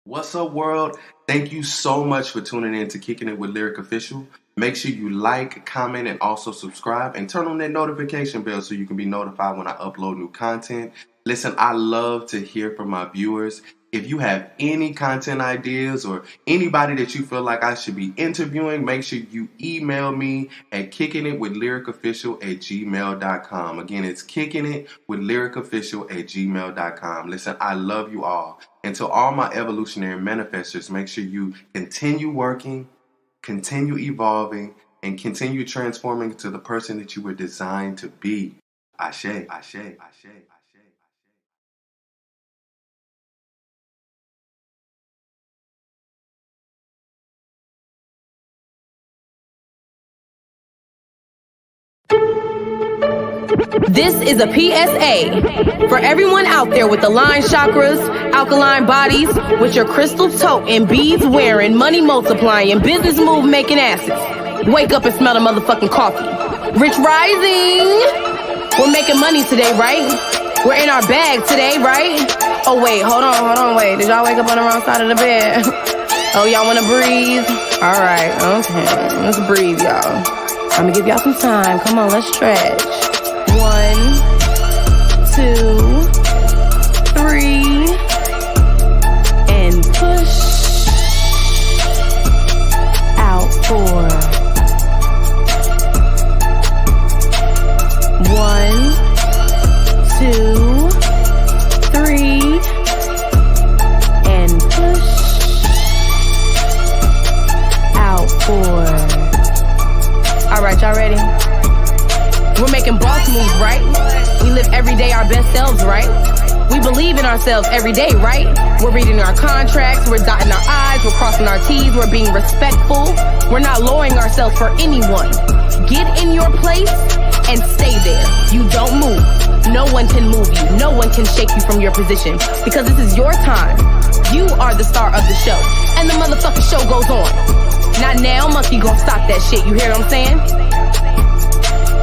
What's up, world? Thank you so much for tuning in to Kicking It with Lyrick Official. Make sure you like, comment, and also subscribe, and turn on that notification bell so you can be notified when I upload new content. Listen, I love to hear from my viewers. If you have any content ideas or anybody that you feel like I should be interviewing, make sure you email me at kickingitwithlyrickofficial@gmail.com. Again, it's kickingitwithlyrickofficial@gmail.com. Listen, I love you all. And to all my evolutionary manifestors, make sure you continue working, continue evolving, and continue transforming to the person that you were designed to be. Ashe, ashe, ashe, ashe. This is a PSA for everyone out there with aligned chakras, alkaline bodies, with your crystal tote and beads wearing, money multiplying, business move making asses. Wake up and smell the motherfucking coffee. Rich rising. We're making money today, right? We're in our bag today, right? Oh wait, hold on, wait. Did y'all wake up on the wrong side of the bed? Oh, y'all wanna breathe? All right, okay, let's breathe, y'all. I'm gonna give y'all some time. Come on, let's stretch. 1, 2, 3, and push out 4. 1, 2, 3, and push out 4. All right, y'all ready? We're making boss moves, right? We live every day our best selves, right? We believe in ourselves every day, right? We're reading our contracts, we're dotting our I's, we're crossing our T's, we're being respectful. We're not lowering ourselves for anyone. Get in your place and stay there. You don't move. No one can move you. No one can shake you from your position because this is your time. You are the star of the show, and the motherfucking show goes on. Not now, monkey gon' stop that shit. You hear what I'm saying?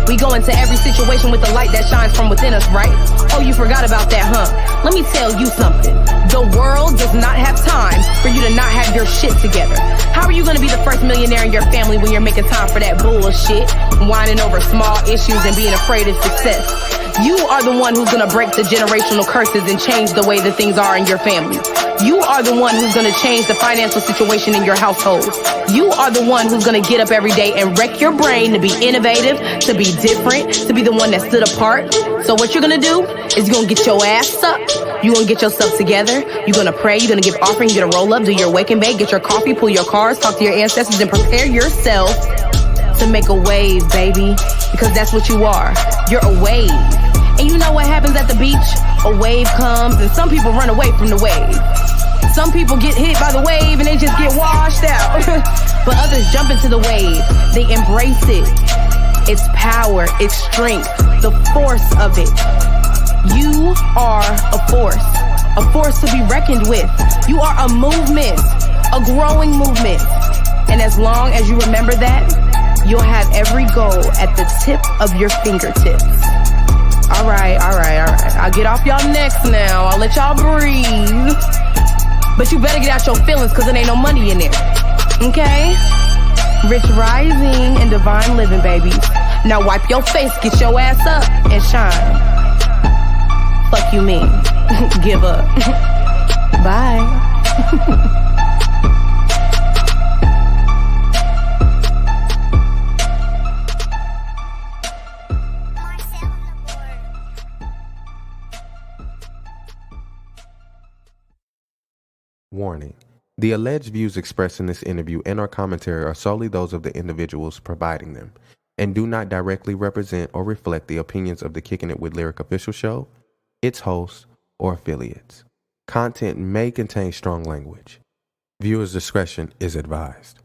We go into every situation with the light that shines from within us, right? Oh, you forgot about that, huh? Let me tell you something. The world does not have time for you to not have your shit together. How are you gonna be the first millionaire in your family when you're making time for that bullshit? Whining over small issues and being afraid of success. You are the one who's gonna break the generational curses and change the way that things are in your family. You are the one who's gonna change the financial situation in your household. You are the one who's gonna get up every day and wreck your brain to be innovative, to be different, to be the one that stood apart. So what you're gonna do is you're gonna get your ass up. You're gonna get yourself together. You're gonna pray. You're gonna give offering. You're gonna roll up, do your wake and bake, get your coffee, pull your cars, talk to your ancestors, and prepare yourself to make a wave, baby. Because that's what you are. You're a wave. And you know what happens at the beach? A wave comes and some people run away from the wave. Some people get hit by the wave and they just get washed out. But others jump into the wave. They embrace it. Its power, its strength, the force of it. You are a force to be reckoned with. You are a movement, a growing movement. And as long as you remember that, you'll have every goal at the tip of your fingertips. All right. I'll get off y'all necks now. I'll let y'all breathe. But you better get out your feelings because there ain't no money in there. Okay? Rich rising and divine living, babies. Now wipe your face, get your ass up, and shine. Fuck you mean. Give up. Bye. Warning. The alleged views expressed in this interview and our commentary are solely those of the individuals providing them and do not directly represent or reflect the opinions of the Kicking It with Lyrick official show, its hosts, or affiliates. Content may contain strong language. Viewers' discretion is advised.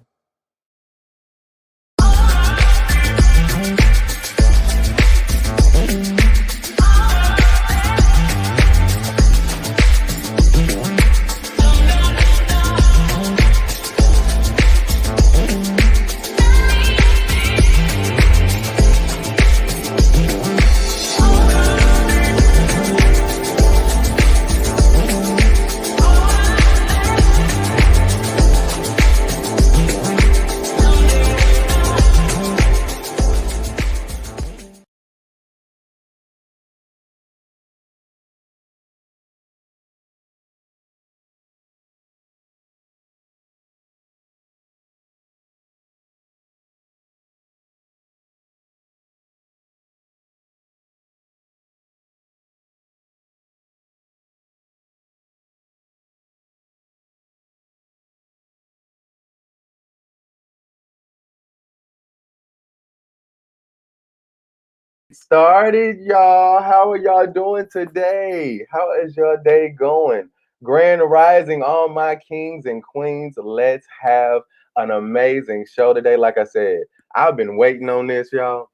Started, y'all. How are y'all doing today? How is your day going? Grand rising, all my kings and queens. Let's have an amazing show today. Like I said, I've been waiting on this, y'all,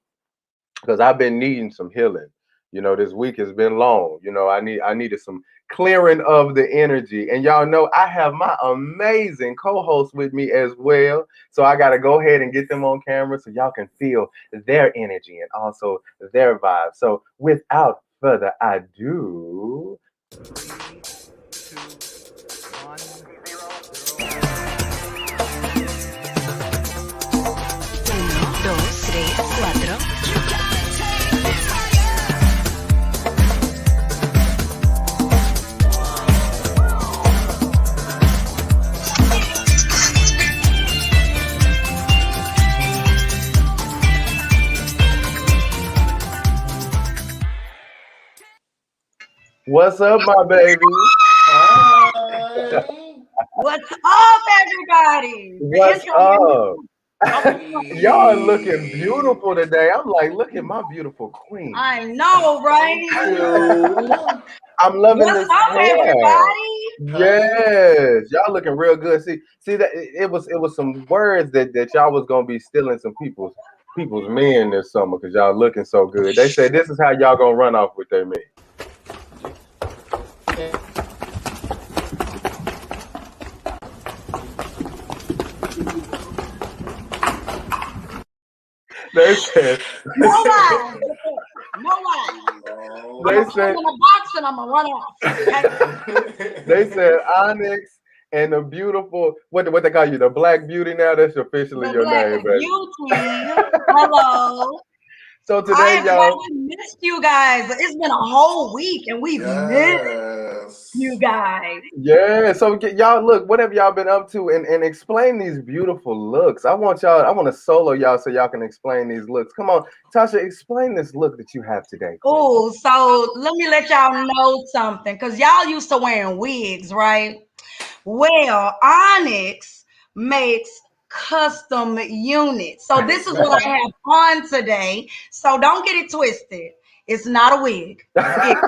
because I've been needing some healing. This week has been long. I needed some clearing of the energy. And y'all know I have my amazing co-host with me as well. So I gotta go ahead and get them on camera so y'all can feel their energy and also their vibe. So without further ado, Three, two, one, zero. Uno, dos, tres, cuatro. what's up, my baby? Hi. What's up, everybody? The What's intro up? music. Y'all are looking beautiful today. I'm like, look at my beautiful queen. I know, right? You. I'm loving What's this up, hair. everybody? Yes, y'all looking real good. See that it was some words that y'all was gonna be stealing some people's men this summer because y'all looking so good. They said this is how y'all gonna run off with their men. They said No lie. No lie. I'm they going to put said them in a box and I'm going to run off. Okay? they said Onyx and the beautiful what they call you, the Black Beauty now. That's officially The your Black name, baby. Beauty. Hello. So Hi, today, everybody. y'all. We missed you guys. It's been a whole week and we've missed you Yes. guys. Yeah, so y'all look, whatever y'all been up to and explain these beautiful looks. I want to solo y'all so y'all can explain these looks. Come on, Tasha, explain this look that you have today, Queen. Oh, so let me let y'all know something because y'all used to wearing wigs, right? Well, Onyx makes custom units. So this Yes, is what I ma'am. have on today. So don't get it twisted. It's not a wig. It's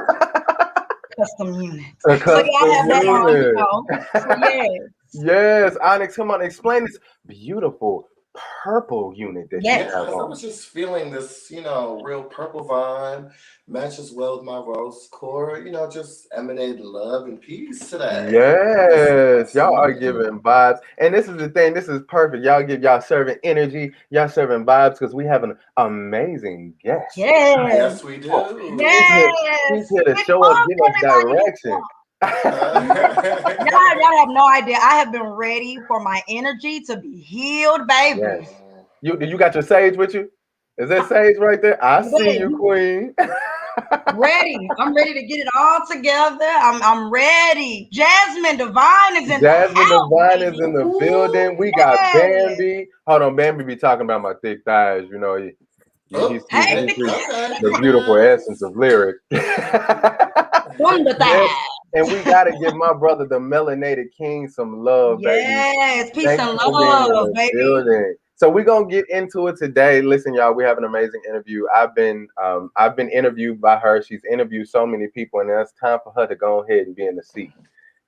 custom units. A So y'all custom have that unit. on. So yes. Yes, Onyx, come on, explain this beautiful purple unit that you Yes. Yes, have I on. was just feeling this, real purple vibe. Matches well with my rose core, just emanate love and peace today. Yes, Yes, y'all are absolutely. giving vibes. And this is the thing, this is perfect. Y'all serving energy, y'all serving vibes because we have an amazing guest. Yes. Yes, we Oh, do. he's Yes. here to Big show us, bump, give us everybody. direction. Y'all have no idea. I have been ready for my energy to be healed, baby. Yes. You got your sage with you? Is that sage right there? I see you, Baby. Queen. Ready. I'm ready to get it all together. I'm ready. Jasmine Divine is in the Jasmine house, Divine is baby. in the Ooh. building. We got Yes. Bambi. Hold on, Bambi be talking about my thick thighs. Oh, Hey, He sees okay. the beautiful essence of lyric. wonder Yes, that. and we gotta give my brother, the melanated king, some love, baby. Yes. Peace Thank and you for being in love, the baby. building. So we're gonna get into it today. Listen, y'all, we have an amazing interview. I've been interviewed by her. She's interviewed so many people, and it's time for her to go ahead and be in the seat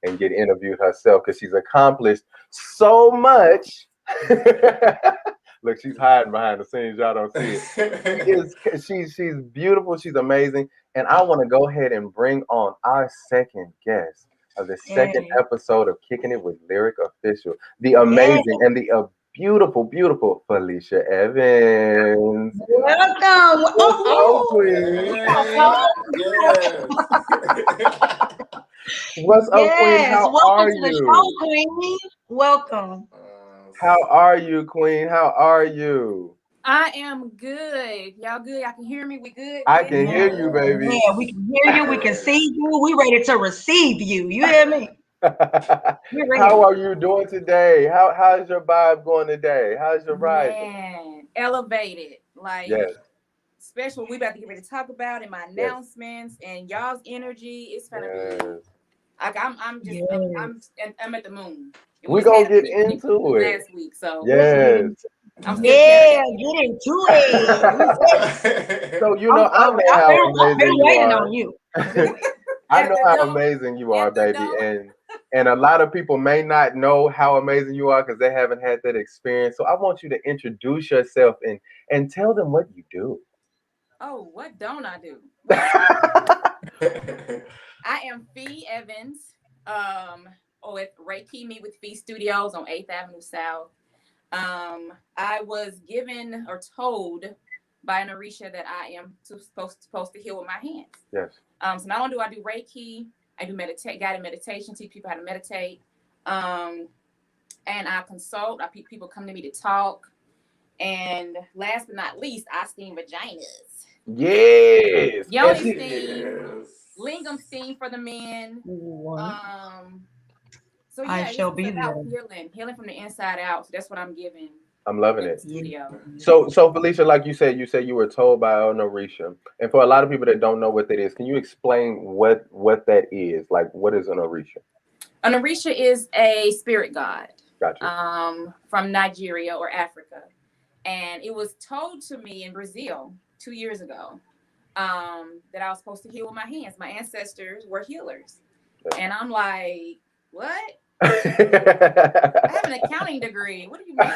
and get interviewed herself because she's accomplished so much. Look, she's hiding behind the scenes. Y'all don't see it. She's beautiful. She's amazing. And I want to go ahead and bring on our second guest of the second Yes. episode of Kicking It with Lyric Official, the Yes. amazing and the beautiful, beautiful Felecia Evans. Welcome. What's up, Oh, Queen? Hey, yes. What's up, Queen? yes. How Welcome are to the you? show, Queen. Welcome. How are you, Queen? How are you? I am good. Y'all good? Y'all can hear me? We good? I Yes? can hear Yeah. you, baby. Yeah, we can hear you. We can see Yes. you. We ready to receive you. You hear me? We're How ready. are you doing today? How's your vibe going today? How's your rising? Man, elevated. Like, Yes, special. We about to get ready to talk about in my yes, announcements and y'all's energy. It's gonna be yes. like I'm just Yes. I'm at the moon. And we We're just gonna had a get picnic into it. last week, so Yes. I'm still Yeah, carrying get into it. So you know, I know I've how been amazing you waiting are. on you. I At know the how door. amazing you are, At the baby, door. and a lot of people may not know how amazing you are because they haven't had that experience. So I want you to introduce yourself and tell them what you do. Oh, what don't I do? Well, I am Fee Evans. With Reiki Me with Fee Studios on 8th Avenue South. I was given or told by an Orisha that I am supposed to heal with my hands. Yes. So not only do I do Reiki, I do guided meditation, teach people how to meditate. And I consult. People come to me to talk. And last but not least, I steam vaginas. Yes. Yoni steam, lingam steam for the men. So I yeah, shall it's be about there. healing from the inside out. So that's what I'm giving I'm loving in the it. studio. So Felicia, like you said you were told by an Orisha, and for a lot of people that don't know what that is, can you explain what that is? Like, what is an Orisha? An Orisha is a spirit god, Gotcha. from Nigeria or Africa, and it was told to me in Brazil 2 years ago, that I was supposed to heal with my hands. My ancestors were healers, and I'm like, what? I have an accounting degree. What do you mean?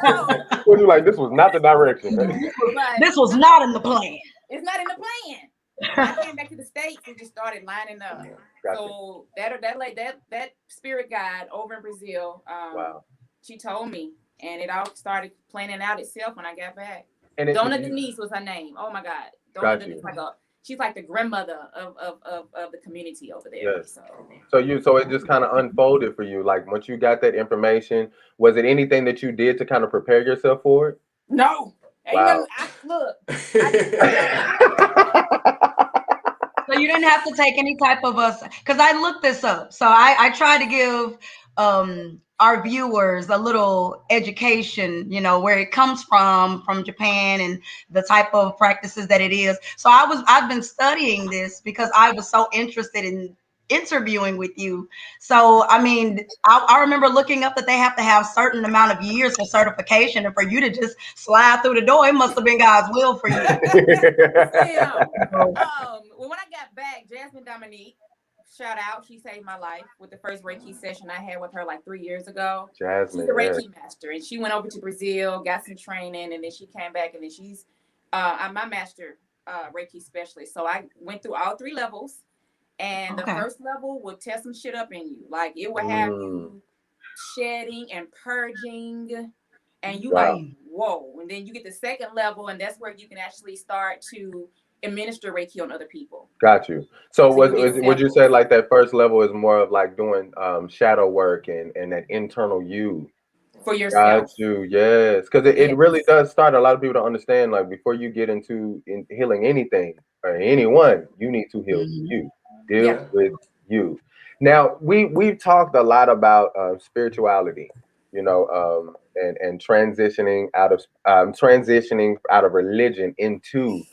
No. What you like? This was not the direction. But This was not in the plan. it's not in the plan. When I came back to the States, it just started lining up. Gotcha. So that spirit guide over in Brazil, Wow. she told me, and it all started planning out itself when I got back. And Donna Denise was her name. Oh my God, Donna Denise, she's like the grandmother of the community over there. Yes. So it just kind of unfolded for you. Like once you got that information, was it anything that you did to kind of prepare yourself for it? No. Wow. So you didn't have to take any type of because I looked this up. So I try to give our viewers a little education, where it comes from Japan and the type of practices that it is. So I've been studying this because I was so interested in interviewing with you. So I mean, I remember looking up that they have to have certain amount of years for certification, and for you to just slide through the door, it must have been God's will for you. Well, when I got back, Jasmine Dominique, shout out, she saved my life with the first Reiki session I had with her like 3 years ago. Jasmine, she's a Reiki master, and she went over to Brazil, got some training, and then she came back, and then she's I'm my master Reiki specialist. So I went through all 3 levels. And the first level will test some shit up in you. Like it will have you shedding and purging. And you like, whoa. And then you get the second level, and that's where you can actually start to administer Reiki on other people. Got you. So would you say like that first level is more of like doing shadow work and that internal you? For yourself. Got you. Yes. Because it really does start. A lot of people don't understand, like before you get into healing anything or anyone, you need to heal you. Deal with you. Now we've talked a lot about spirituality, and transitioning out of religion into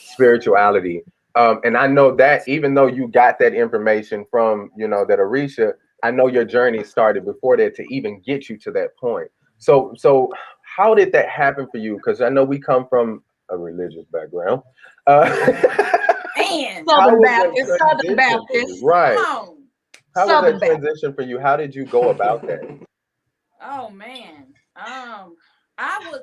spirituality. And I know that even though you got that information from that Orisha, I know your journey started before that to even get you to that point. So how did that happen for you? Because I know we come from a religious background. Southern Baptist. Right. How was that transition for you? How did you go about that? Oh man. I was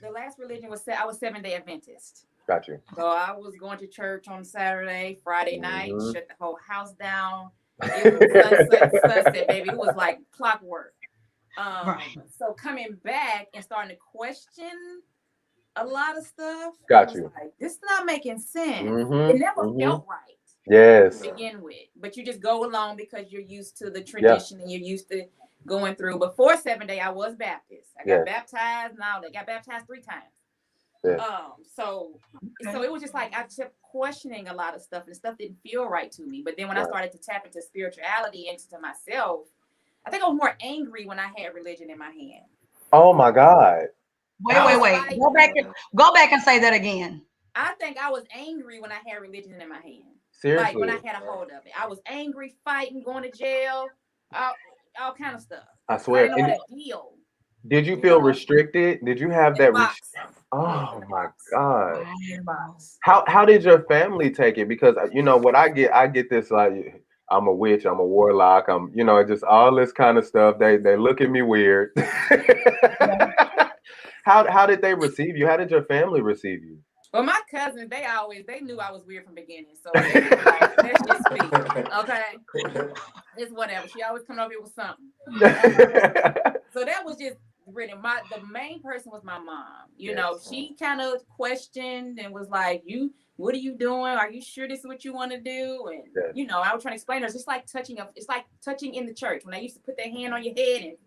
the last religion was I was 7-day Adventist. Got you. So I was going to church on Saturday, Friday night, shut the whole house down. It was sunset, baby. It was like clockwork. So coming back and starting to question a lot of stuff. Got you. Like, this is not making sense. It never felt right. Yes. To begin with, but you just go along because you're used to the tradition and you're used to going through. Before 7-day, I was Baptist. I got baptized. Now they got baptized 3 times. So it was just like I kept questioning a lot of stuff, and stuff didn't feel right to me. But then when I started to tap into spirituality, into myself, I think I was more angry when I had religion in my hand. Oh my God. Wait. Go back and say that again. I think I was angry when I had religion in my hand. Seriously? Like when I had a hold of it. I was angry, fighting, going to jail. all kind of stuff. I I swear. didn't know how to deal. Did you You feel know? restricted? Did you have In that? the box. Oh In the my box. God. In the box. How did your family take it? Because you know what I get this like I'm a witch, I'm a warlock, I'm just all this kind of stuff. They look at me weird. How did they receive you? How did your family receive you? Well, my cousins, they knew I was weird from the beginning. So it was like, that's just me. Okay. It's whatever. She always come up here with something. So that was just really the main person was my mom. You know, she kind of questioned and was like, what are you doing? Are you sure this is what you want to do? And I was trying to explain to her, it's like touching in the church when they used to put their hand on your head and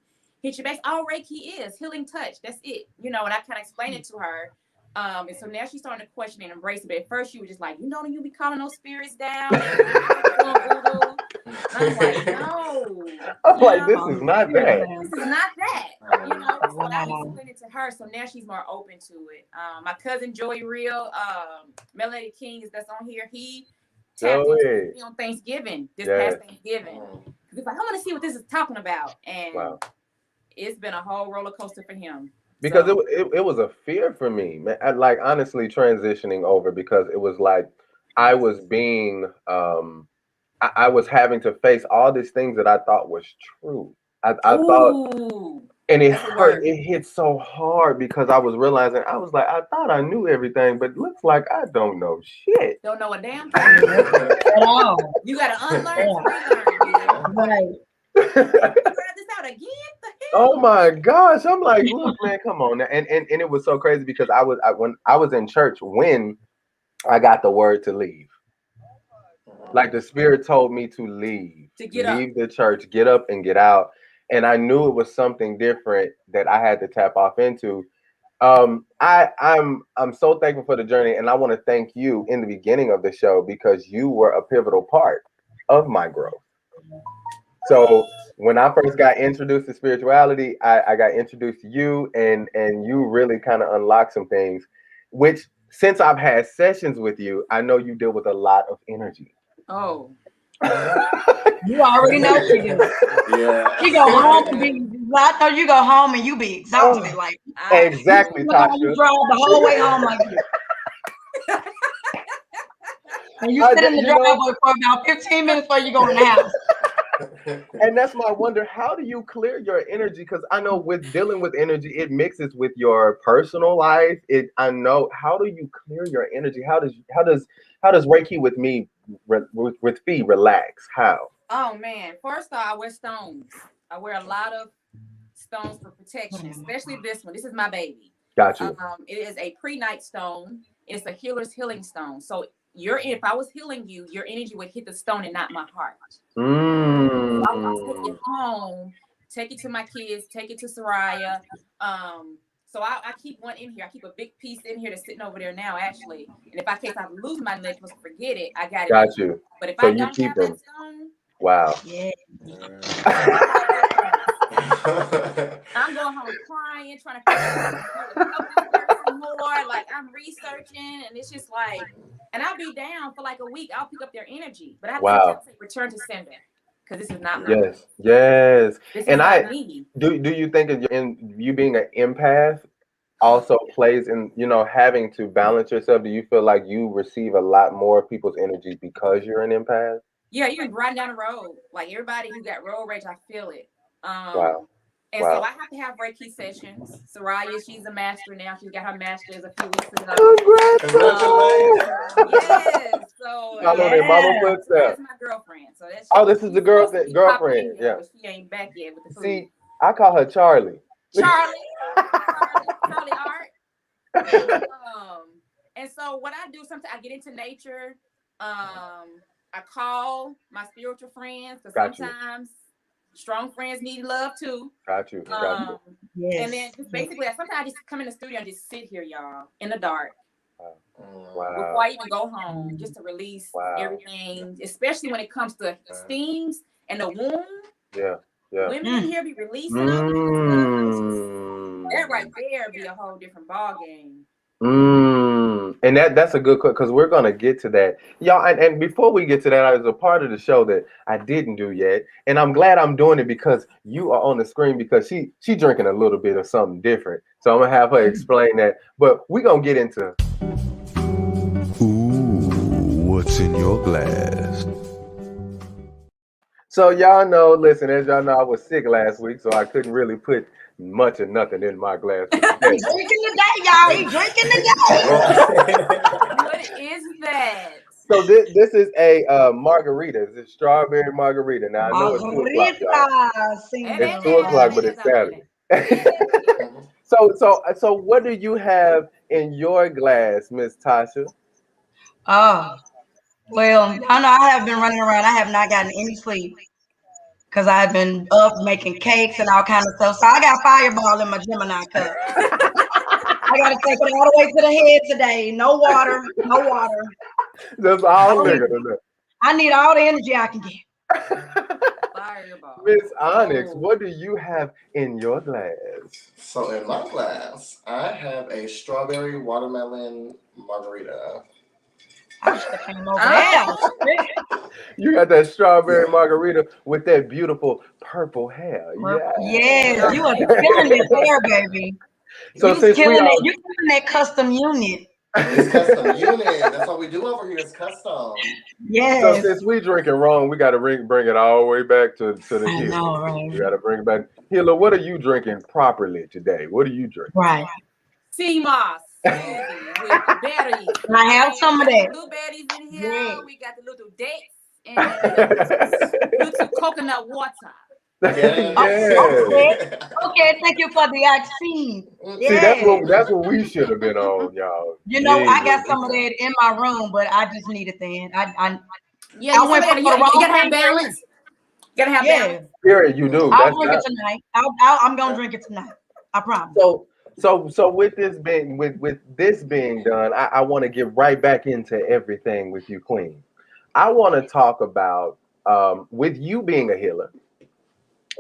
hit your base. All Reiki is healing touch. That's it. And I kind of explained it to her. And so now she's starting to question and embrace it. But at first she was just like, you be calling those spirits down. And I'm like, no. I'm like, this is not that. This is not that. So I explained it to her. So now she's more open to it. My cousin Joey Real, Melody King that's on here. He tapped into me on Thanksgiving, this past Thanksgiving. He's like, I want to see what this is talking about. And it's been a whole roller coaster for him. Because it was a fear for me, man. Like honestly transitioning over, because it was like I was being I was having to face all these things that I thought was true. I thought, and it hurt. It hit so hard because I was realizing, I was like, I thought I knew everything, but looks like I don't know shit. Don't know a damn thing at all. You gotta unlearn, relearn. Right. This out again. Oh my gosh! I'm like, look, man, come on. And it was so crazy because when I was in church when I got the word to leave. Like the spirit told me to leave, leave the church, get up and get out. And I knew it was something different that I had to tap off into. I'm so thankful for the journey, and I want to thank you in the beginning of the show because you were a pivotal part of my growth. So when I first got introduced to spirituality, I got introduced to you, and you really kind of unlocked some things, which since I've had sessions with you, I know you deal with a lot of energy. Oh. You already know she do. Yeah. You go home and be, I know you go home and you be exhausted. Like exactly, Tasha. You drive the whole way home like this. And you sit in the driveway for about 15 minutes before you go in the house. And that's my wonder, how do you clear your energy? Because I know with dealing with energy, it mixes with your personal life. I know, how do you clear your energy? How does Reiki with me with Fee relax? How? Oh man, first off, I wear stones. I wear a lot of stones for protection, especially this one. This is my baby. Got you. It is a pre-night stone. It's a healer's healing stone. So if I was healing you, your energy would hit the stone and not my heart. So I'll take it home, take it to my kids, take it to Soraya. So I keep one in here. I keep a big piece in here that's sitting over there now, actually. And if I lose my necklace, forget it. I got it. Got you. But if I don't have that stone, wow. Yeah. I'm going home crying, trying to help this person more. Like I'm researching, and it's just like, and I'll be down for like a week. I'll pick up their energy, but I have to say return to sender because this is not my yes. This and me. Do you think in you being an empath also plays in having to balance yourself? Do you feel like you receive a lot more of people's energy because you're an empath? Yeah, you're riding down the road. Like everybody who got road rage, I feel it. And so I have to have Reiki sessions. Soraya, she's a master now. She got her master's a few weeks ago. Congratulations! Yes. So that's my girlfriend. So that's this is the girlfriend. Yeah. But she ain't back yet with the food. See, I call her Charlie. Charlie Art. And so what I do sometimes I get into nature. I call my spiritual friends because sometimes strong friends need love too. Got you. Yes. And then just basically, sometimes I just come in the studio and just sit here, y'all, in the dark. Wow. Before I even go home, just to release everything, especially when it comes to steams and the womb. Yeah. Women in here be releasing them. That right there be a whole different ball game. And that's a good because we're gonna get to that, y'all. And before we get to that, there's a part of the show that I didn't do yet, and I'm glad I'm doing it because you are on the screen because she drinking a little bit of something different. So I'm gonna have her explain that. But we're gonna get into. Ooh, what's in your glass? So y'all know, listen, as y'all know, I was sick last week, so I couldn't really put much of nothing in my glass. He's drinking today, y'all. He's drinking today. What is that? So this is a margarita. It's a strawberry margarita. Now I know it's 2 o'clock, y'all. It's 2 o'clock, but it's Saturday. So what do you have in your glass, Miss Tasha? Oh, well, I know I have been running around. I have not gotten any sleep because I've been up making cakes and all kinds of stuff. So I got Fireball in my Gemini cup. I got to take it all the way to the head today. No water, no water. That's all nigga. I need all the energy I can get. Fireball. Miss Onyx, what do you have in your glass? So in my glass, I have a strawberry watermelon margarita. I should have came over there. You got that strawberry margarita with that beautiful purple hair. Yeah. Yes, you are killing it there, baby. So you're killing that custom unit. It's custom unit. That's what we do over here. It's custom. Yes. So since we drinking wrong, we got to bring it all the way back to the I know, right? We got to bring it back. Hila, what are you drinking properly today? What are you drinking? Right. Sea moss. With berries. Can I have some of that? Blueberries in here. Yeah. We got the little dates and little coconut water. Okay, thank you for the vaccine. See, that's what we should have been on, y'all. You know, I got some of that in my room, but I just need it then. I went for the wrong you gotta have balance. You gotta have balance. Spirit, you do. I'll drink it tonight. I'm gonna drink it tonight. I promise. So with this being done, I want to get right back into everything with you, Queen. I want to talk about with you being a healer.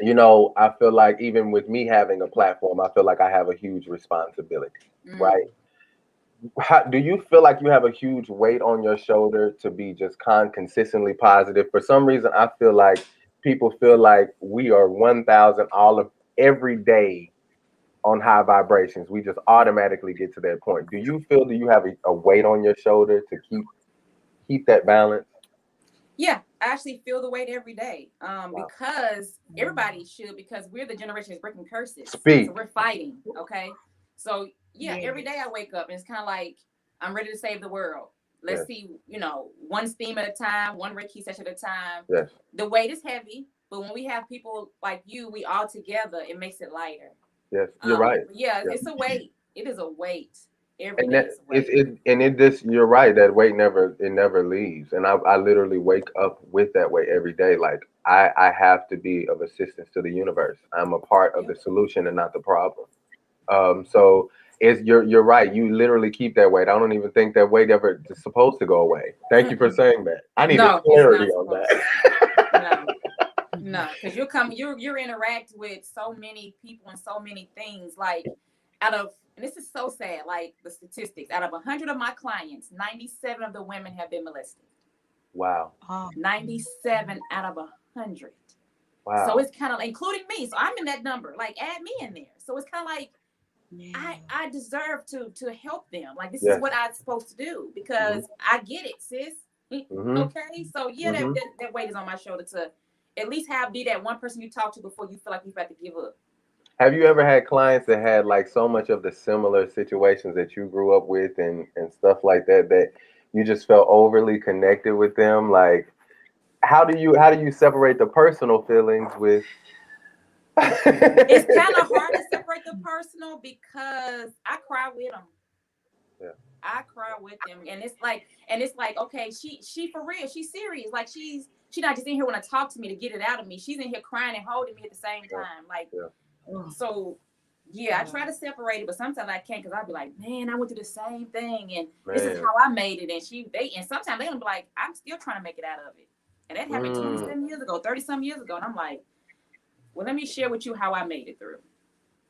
You know, I feel like even with me having a platform, I feel like I have a huge responsibility, right? Do you feel like you have a huge weight on your shoulder to be just consistently positive? For some reason, I feel like people feel like we are 1,000 every day on high vibrations. We just automatically get to that point. Do you have a weight on your shoulder to keep that balance? Yeah, I actually feel the weight every day. Because everybody should, because we're the generation that's breaking curses. So we're fighting. Okay. So every day I wake up and it's kind of like I'm ready to save the world. Let's see, one steam at a time, one Reiki session at a time. Yes. The weight is heavy, but when we have people like you, we all together, it makes it lighter. Yes, you're right. Yeah, it's a weight. It is a weight. You're right. That weight never leaves. And I literally wake up with that weight every day. Like I have to be of assistance to the universe. I'm a part of the solution and not the problem. So you're right. You literally keep that weight. I don't even think that weight ever is supposed to go away. Thank you for saying that. I need clarity on that. No, because you're interact with so many people and so many things. Like and this is so sad, like the statistics, out of 100 of my clients, 97 of the women have been molested. Wow. 97 out of 100. Wow. So it's kind of including me. So I'm in that number. Like add me in there. So it's kind of like I deserve to help them. Like this is what I'm supposed to do because I get it, sis. Okay. So that weight is on my shoulder to at least be that one person you talk to before you feel like you've got to give up. Have you ever had clients that had like so much of the similar situations that you grew up with and stuff like that you just felt overly connected with them? Like, how do you separate the personal feelings with? It's kind of hard to separate the personal because I cry with them. Yeah. I cry with them, and it's like, okay, she for real, she's serious. Like she's not just in here want to talk to me to get it out of me. She's in here crying and holding me at the same time. Like. Yeah. So, I try to separate it, but sometimes I can't because I'll be like, man, I went through the same thing, and this is how I made it. And sometimes they'll be like, I'm still trying to make it out of it. And that happened 27 years ago, 30 some years ago. And I'm like, well, let me share with you how I made it through.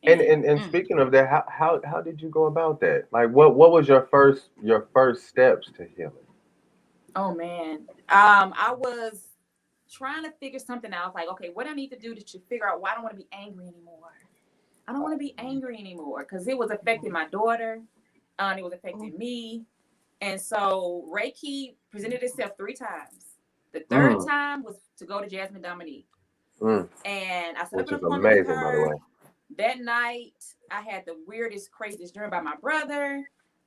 And speaking of that, how did you go about that? Like, what was your first steps to healing? Oh man, I was trying to figure something out. Like, okay, what I need to do to figure out why I don't want to be angry anymore. I don't want to be angry anymore because it was affecting my daughter. It was affecting me. And so Reiki presented itself 3 times. The third time was to go to Jasmine Dominique. And I set up an appointment with her. That night, I had the weirdest, craziest dream about my brother,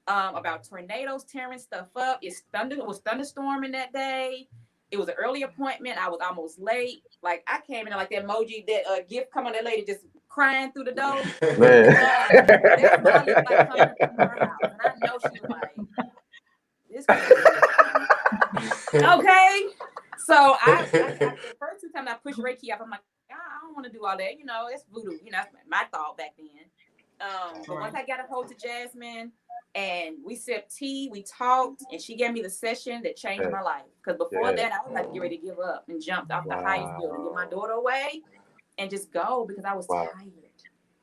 about tornadoes tearing stuff up. It was thunderstorming that day. It was an early appointment. I was almost late. Like, I came in like that emoji, that gift come on, that lady just crying through the door. Man. That's what I looked like coming from her house. And I know she was like, this okay. So I the first 2 times I pushed Reiki up, I'm like, I don't want to do all that. You know, it's voodoo. You know, that's my thought back then. But once I got a hold to Jasmine and we sipped tea, we talked, and she gave me the session that changed my life. Because before that, I was like, get ready to give up and jumped off the highest building, get my daughter away, and just go because I was tired.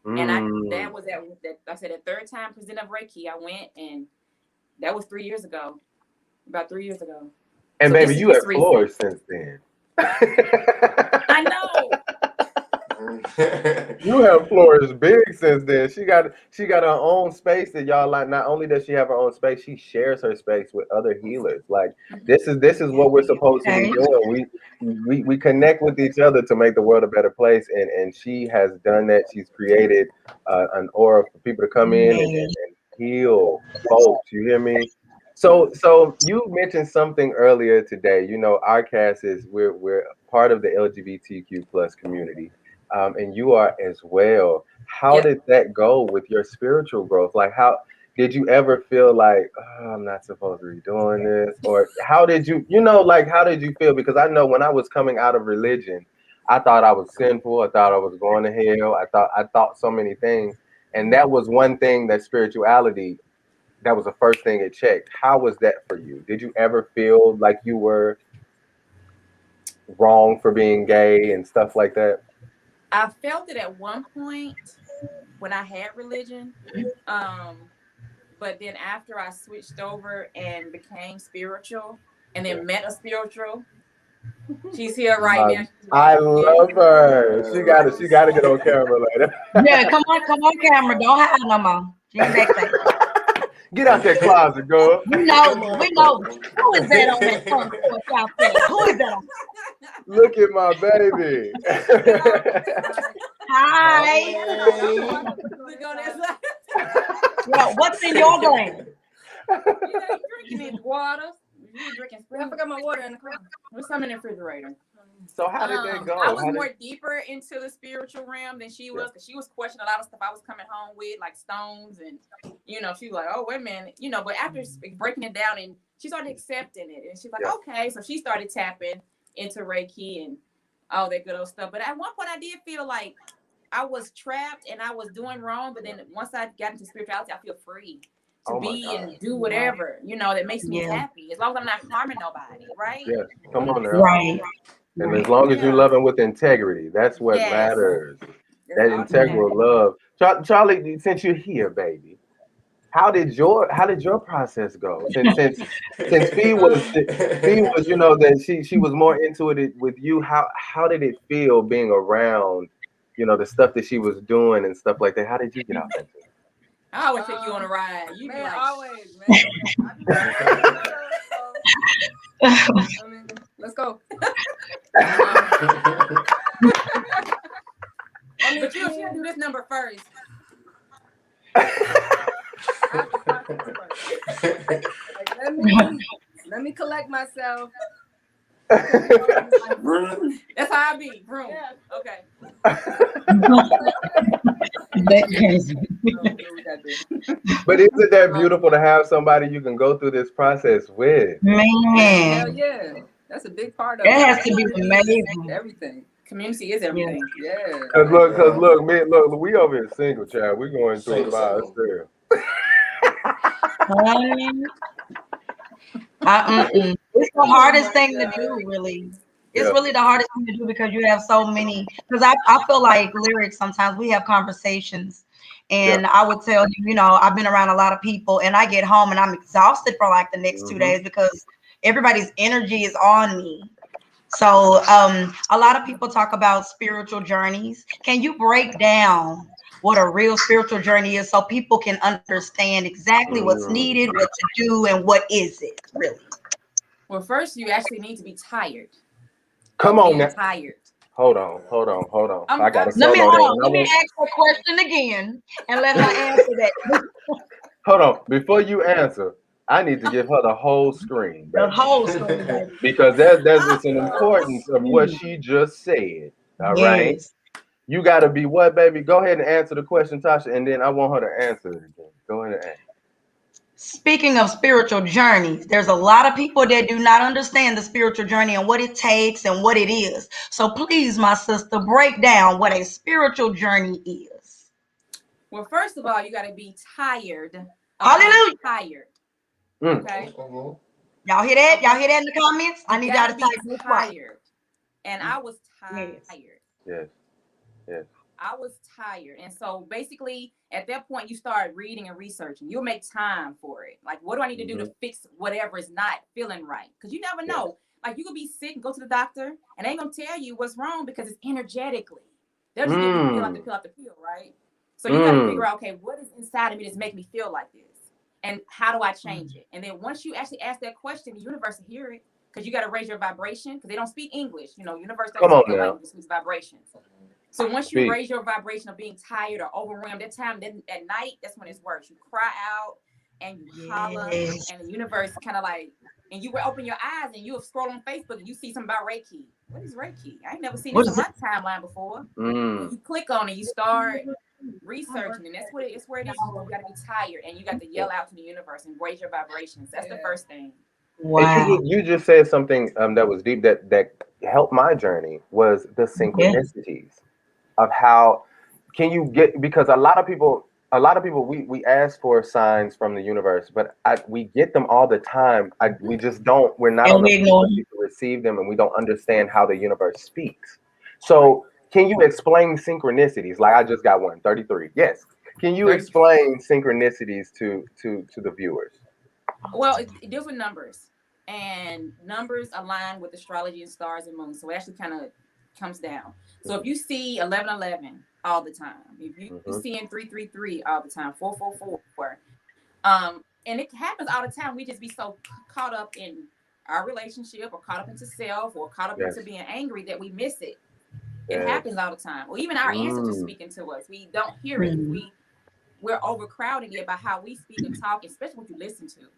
And that was that. I said the 3rd time presenting of Reiki, I went, and that was 3 years ago. About 3 years ago. And so baby, you have flourished since then. I know. You have flourished big since then. She got her own space that y'all like. Not only does she have her own space, she shares her space with other healers. Like this is what we're supposed to be doing. We connect with each other to make the world a better place. And she has done that. She's created an aura for people to come in and heal folks. You hear me? So you mentioned something earlier today. You know, our cast is we're part of the LGBTQ plus community, and you are as well. How did that go with your spiritual growth? Like, how did you ever feel like, oh, I'm not supposed to be doing this, or how did you how did you feel? Because I know when I was coming out of religion, I thought I was sinful. I thought I was going to hell. I thought so many things, and that was one thing that spirituality. That was the first thing it checked. How was that for you? Did you ever feel like you were wrong for being gay and stuff like that? I felt it at one point when I had religion. But then after I switched over and became spiritual and then met a spiritual, she's here right now. I love her. She got to get on camera later. Yeah, come on camera. Don't hide no more. She ain't backstage. Get out that closet, girl. We know. Who is that on that front porch out there? Who is that on? Look at my baby. Hi. Well, what's in your glass? Drinking water. You're drinking spring. I forgot my water in the car. There's some in the refrigerator. So how did that go? I was more deeper into the spiritual realm than she was, because she was questioning a lot of stuff I was coming home with, like stones, and she was like, oh, wait a minute, but after breaking it down, and she started accepting it, and she's like, okay, so she started tapping into Reiki and all that good old stuff. But at one point I did feel like I was trapped and I was doing wrong, but then once I got into spirituality, I feel free to be and do whatever, that makes me happy, as long as I'm not harming nobody, right? Yeah, come on now. Right. And as long as you love him with integrity, that's what matters. That integral love. Charlie, since you're here, baby, how did your process go? Since Fee was that she was more into it with you. How did it feel being around, the stuff that she was doing and stuff like that? How did you get out there? I always take you on a ride. You man, be like, always, man. Let's go. But you should do this number first. Let me collect myself. That's how I be. Broom. Yeah. Okay. But isn't that beautiful to have somebody you can go through this process with? Man. Hell yeah. That's a big part of it. That has to be amazing. Everything. Community is everything. Yeah. Cause look, we over here single, child. We going through it by ourselves. It's the hardest thing to do, really. It's really the hardest thing to do because you have so many. Because I feel like lyrics, sometimes we have conversations and I would tell you, you know, I've been around a lot of people and I get home and I'm exhausted for like the next 2 days because everybody's energy is on me. So a lot of people talk about spiritual journeys. Can you break down what a real spiritual journey is so people can understand exactly what's needed, what to do, and what is it really? Well, first you actually need to be tired. Come on now. Tired. Hold on. I got to let me ask her question again and let her answer that. Hold on. Before you answer, I need to give her the whole screen. The whole screen, baby. Because there's an importance of what she just said. All right. You got to be what, baby? Go ahead and answer the question, Tasha, and then I want her to answer it again. Go ahead and answer. Speaking of spiritual journeys, there's a lot of people that do not understand the spiritual journey and what it takes and what it is. So please, my sister, break down what a spiritual journey is. Well, first of all, you got to be tired. Hallelujah. Tired. Okay. Y'all hear that? Y'all hear that in the comments? I need y'all to type this tired. And I was tired. Yes. I was tired. And so basically at that point you start reading and researching. You'll make time for it. Like, what do I need to do to fix whatever is not feeling right? Because you never know. Like, you could be sick and go to the doctor and they ain't gonna tell you what's wrong because it's energetically. They'll just give you the pill after pill, right? So you gotta figure out, okay, what is inside of me that's making me feel like this? And how do I change it? And then once you actually ask that question, the universe will hear it. Because you got to raise your vibration. Because they don't speak English. You know, universe doesn't speak language, it speaks vibrations. So once you raise your vibration of being tired or overwhelmed, that time, then at night, that's when it's worse. You cry out and you holler, and the universe kind of like, and you will open your eyes and you'll scroll on Facebook and you see something about Reiki. What is Reiki? I ain't never seen this on my timeline before. You click on it, you start researching, and that's what it's where it is. You got to be tired and you got to yell out to the universe and raise your vibrations. That's the first thing. Wow. You just said something that was deep that helped my journey was the synchronicities of how can you get, because a lot of people we ask for signs from the universe, but we get them all the time. We're not on the ability to receive them, and we don't understand how the universe speaks. So can you explain synchronicities? Like, I just got one, 33. Yes. Can you explain synchronicities to the viewers? Well, it deals with numbers, and numbers align with astrology and stars and moons. So it actually kind of comes down. So if you see 1111 all the time, if you seeing 333 all the time, 444, and it happens all the time. We just be so caught up in our relationship, or caught up into self, or caught up into being angry that we miss it. It happens all the time. Or even our ancestors speaking to us, we don't hear it. We're overcrowding it by how we speak and talk, especially what you listen to.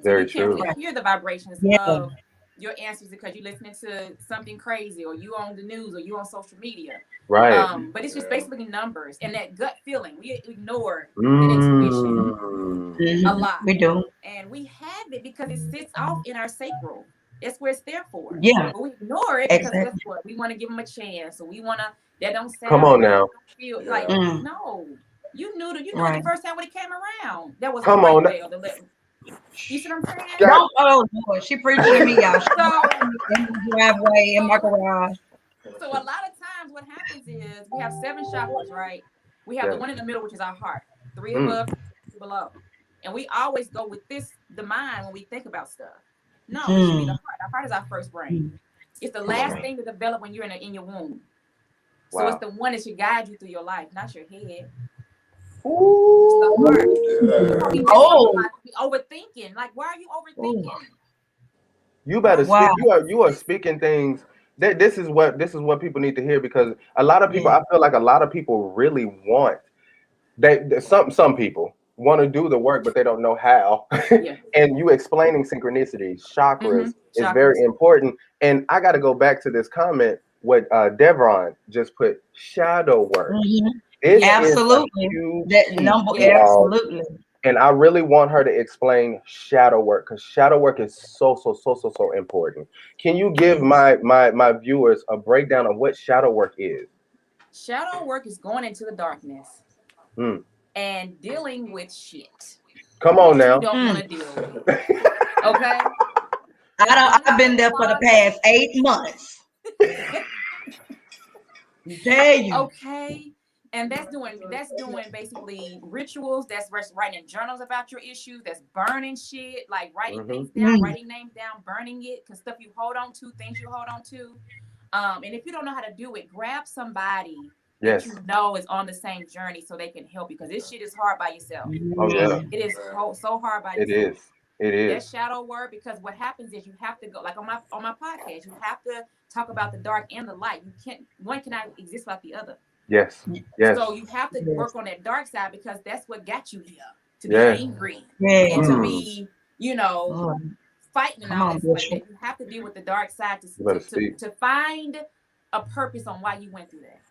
So you can't really hear the vibrations of your answers because you're listening to something crazy, or you on the news, or you on social media. Right. But it's just basically numbers and that gut feeling. We ignore that intuition a lot. We do. And we have it because it sits off in our sacral. That's where it's there for. Yeah. But we ignore it because guess what? We want to give them a chance. So we want to, that don't sound. Come on now. Feel like, no. You knew the first time when it came around. That was come on. You see what I'm saying? Don't, oh Lord, she preaching to me, y'all. In the driveway, in my garage. So a lot of times what happens is we have 7 chakras, right? We have the one in the middle, which is our heart. 3 above, 2 below. And we always go with the mind when we think about stuff. No, it should be the heart. Our heart is our first brain. It's the last thing to develop when you're in your womb. So it's the one that should guide you through your life, not your head. Ooh. Overthinking. Like, why are you overthinking? You better speak. You are speaking things. This is what people need to hear, because a lot of people, I feel like a lot of people really want some people want to do the work, but they don't know how. And you explaining synchronicities, chakras is very important. And I got to go back to this comment what Devron just put, shadow work. Absolutely. That number, absolutely. And I really want her to explain shadow work, because shadow work is so important. Can you give my viewers a breakdown of what shadow work is? Shadow work is going into the darkness and dealing with shit. Come on now. You don't want to deal with. Okay. I've been there for the past 8 months. Okay. And that's doing basically rituals. That's writing journals about your issues. That's burning shit, like writing things down, writing names down, burning it, because stuff you hold on to, things you hold on to. And if you don't know how to do it, grab somebody that you know is on the same journey so they can help you, because this shit is hard by yourself. Oh yeah, it is so hard by yourself. It is. That shadow work, because what happens is you have to go, like on my podcast, you have to talk about the dark and the light. You can't, one cannot exist without the other. Yes. So you have to work on that dark side, because that's what got you here, to be angry and to be, fighting and all that stuff like that. You have to deal with the dark side to find a purpose on why you went through that.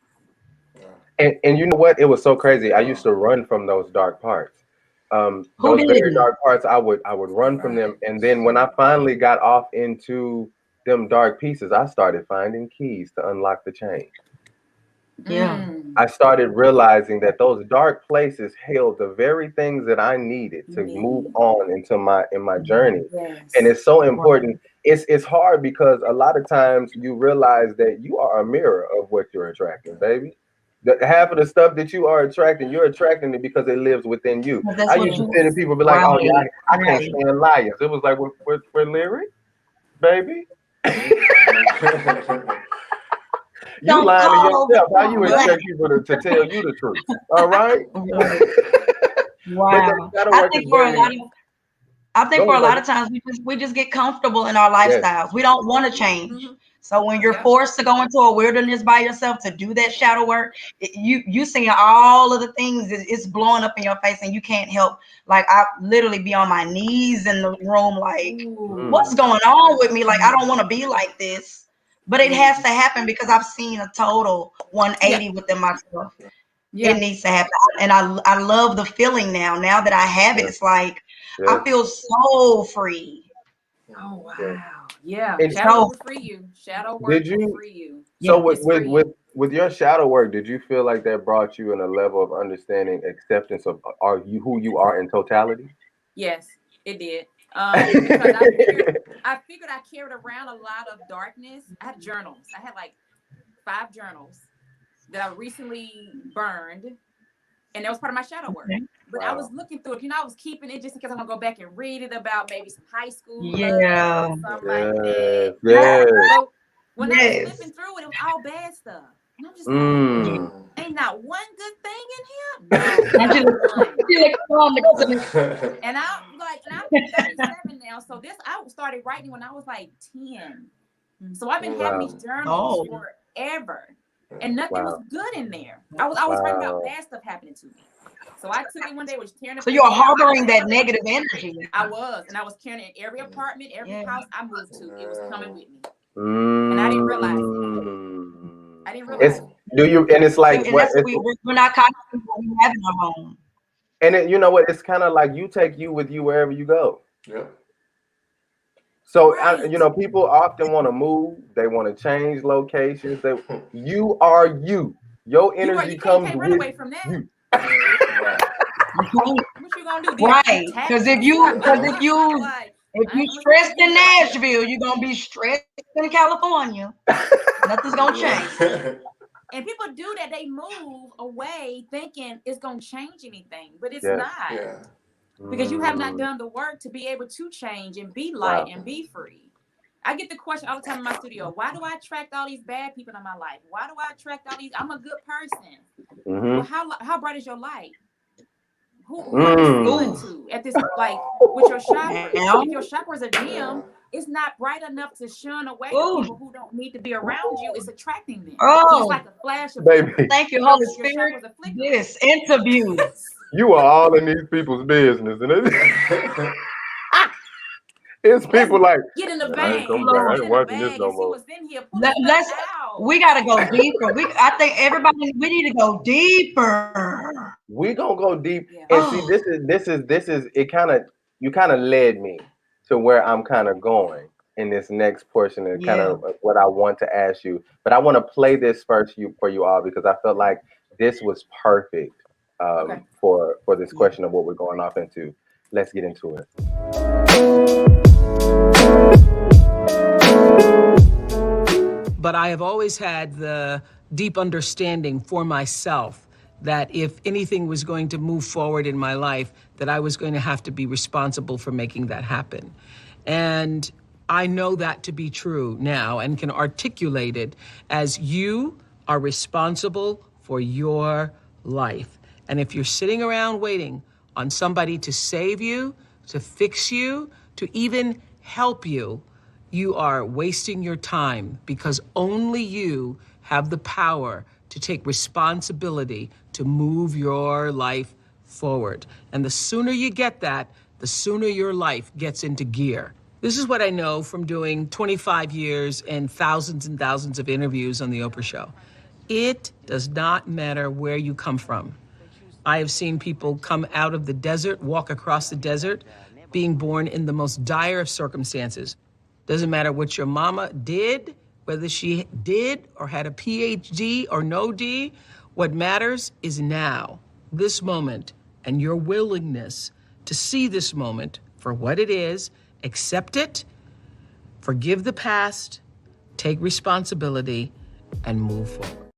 And you know what? It was so crazy. I used to run from those dark parts. Those very dark parts, I would run from them. And then when I finally got off into them dark pieces, I started finding keys to unlock the chain. I started realizing that those dark places held the very things that I needed to move on into my journey. And it's so important. It's hard because a lot of times you realize that you are a mirror of what you're attracting, baby. Half of the stuff that you are attracting, you're attracting it because it lives within you. I used to say to people, be like, "Oh yeah, I can't stand liars." It was like, "We're Lyrick, baby." You lying to yourself. How you expect people to tell you the truth? All right. Wow. I think for a lot of times we just get comfortable in our lifestyles. We don't want to change. So when you're forced to go into a wilderness by yourself to do that shadow work, you seeing all of the things, it's blowing up in your face, and you can't help. Like, I literally be on my knees in the room, like, what's going on with me? Like, I don't want to be like this. But it has to happen because I've seen a total 180 within myself. It needs to happen. And I love the feeling now. Now that I have it, it's like I feel so free. Oh wow. Yeah. Shadow work will free you. Shadow work will free you. So with your shadow work, did you feel like that brought you in a level of understanding, acceptance of who you are in totality? Yes, it did. Because I figured I carried around a lot of darkness. I had journals. I had like 5 journals that I recently burned, and that was part of my shadow work. But I was looking through it. I was keeping it just because I'm gonna go back and read it about maybe some high school. Something like that. So when I was flipping through it, it was all bad stuff. And I'm just like, ain't not one good thing in here. And I'm 37 now. So I started writing when I was like 10. So I've been having these journals forever. And nothing was good in there. I was writing about bad stuff happening to me. So I took it one day, was tearing up. So you're harboring that negative energy. I was, and I was carrying it in every apartment, every house I moved to. It was coming with me. And I didn't realize it. I didn't realize it. And it's like, we're not conscious of what we have in our home. And you know what? It's kind of like you take you with you wherever you go. So people often want to move. They want to change locations. You are you. Your energy comes run away from that. You. What you gonna do? Right? Because if you stressed in Nashville, you're gonna be stressed in California. Nothing's gonna change. And people do that. They move away thinking it's gonna change anything, but it's not. Because you have not done the work to be able to change and be light and be free. I get the question all the time in my studio: why do I attract all these bad people in my life? Why do I attract all these? I'm a good person. Well, how bright is your light? Who are you feeling to at this, like, with your chakras? If your chakras are dim, it's not bright enough to shun away the people who don't need to be around you. It's attracting them. So it's like a flash of baby. Thank you, Holy Spirit. This interview. You are all in these people's business, and it's people like, get in the bag. I ain't watching this no more. We gotta go deeper. I think everybody, we need to go deeper. We gonna go deep, and see, this is it. You kind of led me to where I'm kind of going in this next portion, and kind of what I want to ask you. But I want to play this first for you all, because I felt like this was perfect for this question of what we're going off into. Let's get into it. but I have always had the deep understanding for myself that if anything was going to move forward in my life, that I was going to have to be responsible for making that happen. And I know that to be true now and can articulate it as you are responsible for your life. And if you're sitting around waiting on somebody to save you, to fix you, to even help you, you are wasting your time, because only you have the power to take responsibility to move your life forward. And the sooner you get that, the sooner your life gets into gear. This is what I know from doing 25 years and thousands of interviews on The Oprah Show. It does not matter where you come from. I have seen people come out of the desert, walk across the desert, being born in the most dire of circumstances. Doesn't matter what your mama did, whether she did or had a PhD or no D. What matters is now, this moment, and your willingness to see this moment for what it is, accept it, forgive the past, take responsibility, and move forward.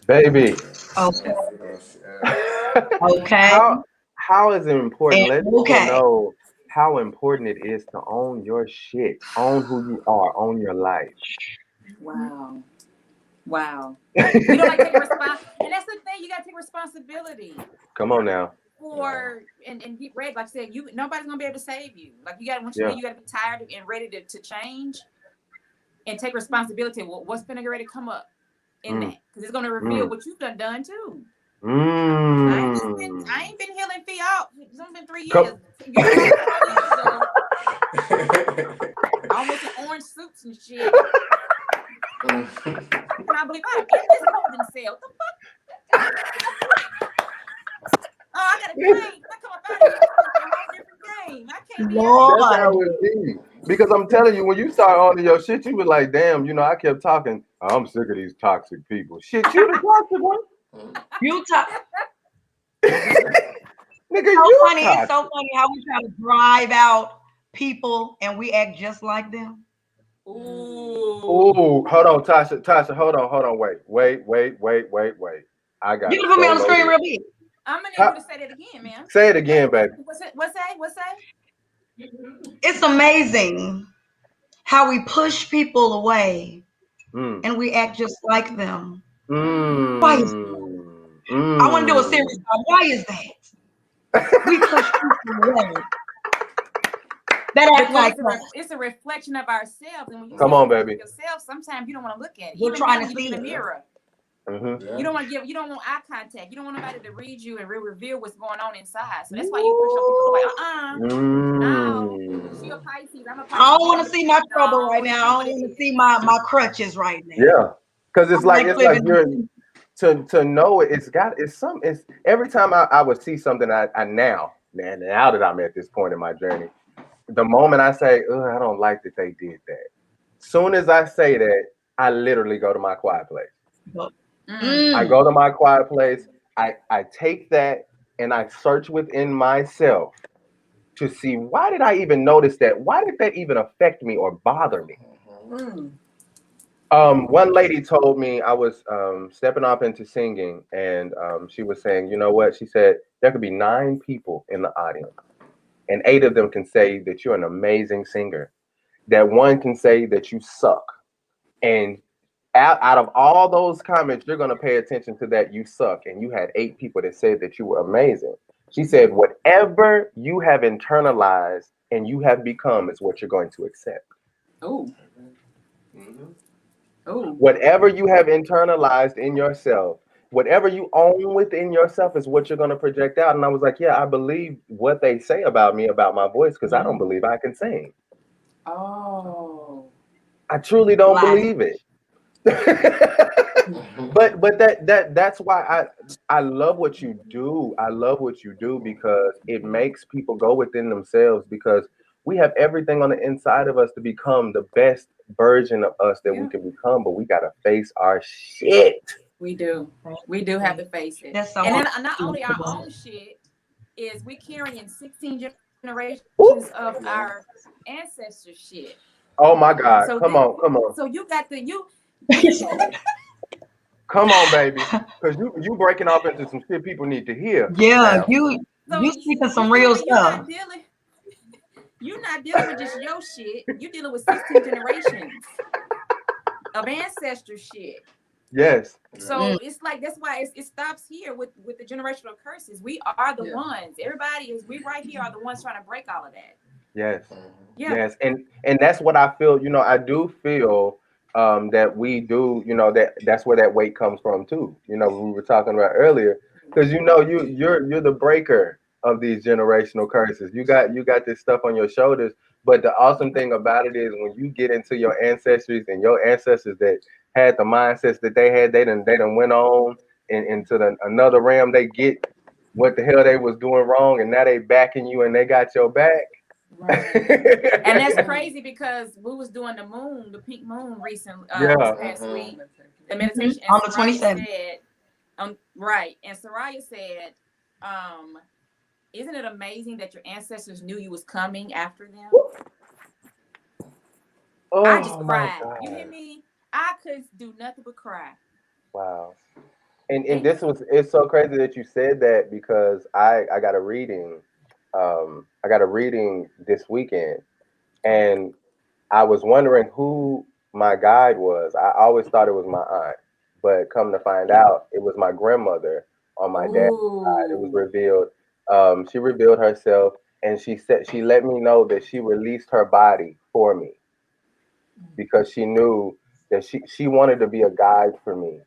Baby. Okay. Okay. How is it important? Let people Okay. know how important it is to own your shit, own who you are, own your life. Wow. Wow. You don't like taking responsibility. And that's the thing, you gotta take responsibility. Come on now. For and get ready. Like I said, nobody's gonna be able to save you. Like you gotta you gotta be tired and ready to change and take responsibility of what's gonna get ready to come up in that. Because it's gonna reveal what you've done too. I ain't been healing for y'all. It's only been 3 years. I almost in orange suits and shit. Can I believe I'm in this holding cell? What the fuck? Oh, I got a game. I come up out of here. It's a whole different game. I can't be That's how it be. Because I'm telling you, when you start owning your shit, you were like, damn, you know, I kept talking. I'm sick of these toxic people. Shit, you the toxic one. You talk. Nigga, It's so funny how we try to drive out people and we act just like them. Ooh, hold on, Tasha, hold on, wait. I got you can put me on the screen real big. I'm gonna need you to say that again, man. Say it again, baby. What's that? It's amazing how we push people away and we act just like them. Why is that? I want to do a series on why is that? We push people away. That act like it's a reflection of ourselves, and when you come on, baby. Yourself, sometimes you don't want to look at it. We're trying to see in the mirror. You don't want eye contact. You don't want nobody to read you and reveal what's going on inside. So that's why you push on people like, no, she a Pisces. I'm a Pisces. I don't want to see my trouble right now. I don't want to see my crutches right now. Yeah, because it's like you're to know it. It's every time I would see something I now that I'm at this point in my journey, the moment I say, I don't like that they did that. Soon as I say that, I literally go to my quiet place. I go to my quiet place. I take that and I search within myself to see, why did I even notice that? Why did that even affect me or bother me? One lady told me, I was stepping up into singing, and she was saying, you know what? She said, there could be 9 people in the audience, and 8 of them can say that you're an amazing singer. That one can say that you suck. And out of all those comments, you're going to pay attention to that you suck. And you had 8 people that said that you were amazing. She said, whatever you have internalized and you have become is what you're going to accept. Whatever you have internalized in yourself, whatever you own within yourself is what you're going to project out. And I was like, yeah, I believe what they say about me, about my voice, because I don't believe I can sing. I truly don't believe it. but that's why I love what you do. I love what you do because it makes people go within themselves, because we have everything on the inside of us to become the best version of us that we can become, but we got to face our shit. We do have to face it. That's and then not only our own shit, is we carrying 16 generations of our ancestors' shit. Oh my God! So Come on. So you got the you. Come on, baby, because you breaking off into some shit people need to hear. Yeah, Now. you speaking some real stuff. You're not dealing with just your shit. You're dealing with 16 generations of ancestor shit. Yes. So it's like that's why it stops here with the generational curses. We are the ones. We right here are the ones trying to break all of that. Yes. Yeah. Yes. And that's what I feel. You know, I do feel that we do. You know, that's where that weight comes from too. You know, we were talking about earlier, because you know you're the breaker of these generational curses. You got this stuff on your shoulders. But the awesome thing about it is when you get into your ancestries and your ancestors that had the mindsets that they had, they done went on into another realm. They get what the hell they was doing wrong, and now they backing you and they got your back. Right. And that's crazy because we was doing the pink moon recently this past week. The meditation on the 27th. Right. And Soraya said, isn't it amazing that your ancestors knew you was coming after them? Oh, I just cried. You hear me? I could do nothing but cry. Wow. And it's so crazy that you said that, because I got a reading. I got a reading this weekend, and I was wondering who my guide was. I always thought it was my aunt, but come to find out, it was my grandmother on my dad's side. It was revealed. She revealed herself, and she let me know that she released her body for me because she knew that she wanted to be a guide for me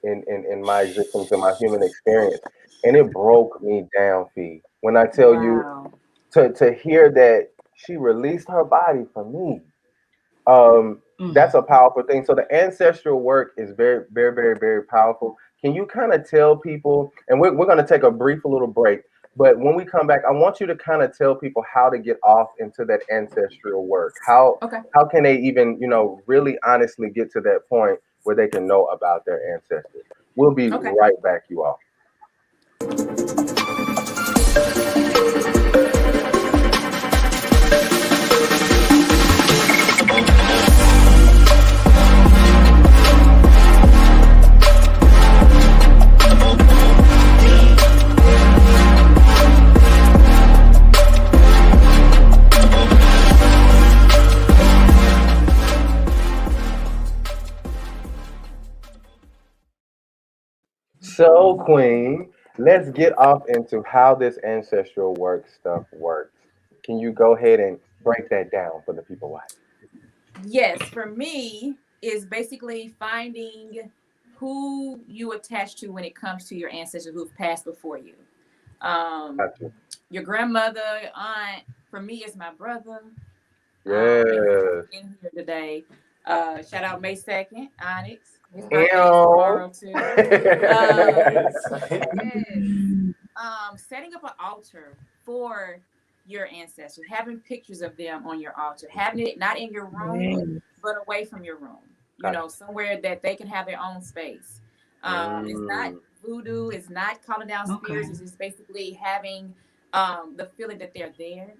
in my existence and my human experience. And it broke me down, Fee. When I tell you to hear that she released her body for me, that's a powerful thing. So the ancestral work is very, very, very, very powerful. Can you kind of tell people, and we're going to take a little break, but when we come back, I want you to kind of tell people how to get off into that ancestral work. How can they even, really honestly get to that point where they can know about their ancestors? We'll be right back, you all. So, Queen, let's get off into how this ancestral work stuff works. Can you go ahead and break that down for the people watching? Yes, for me, is basically finding who you attach to when it comes to your ancestors who've passed before you. Your grandmother, aunt, for me, is my brother. Yes. In here today. Shout out May 2nd, Onyx. His birthday is tomorrow too. Setting up an altar for your ancestors, having pictures of them on your altar, having it not in your room, but away from your room. You know, somewhere that they can have their own space. It's not voodoo. It's not calling down spirits. It's just basically having the feeling that they're there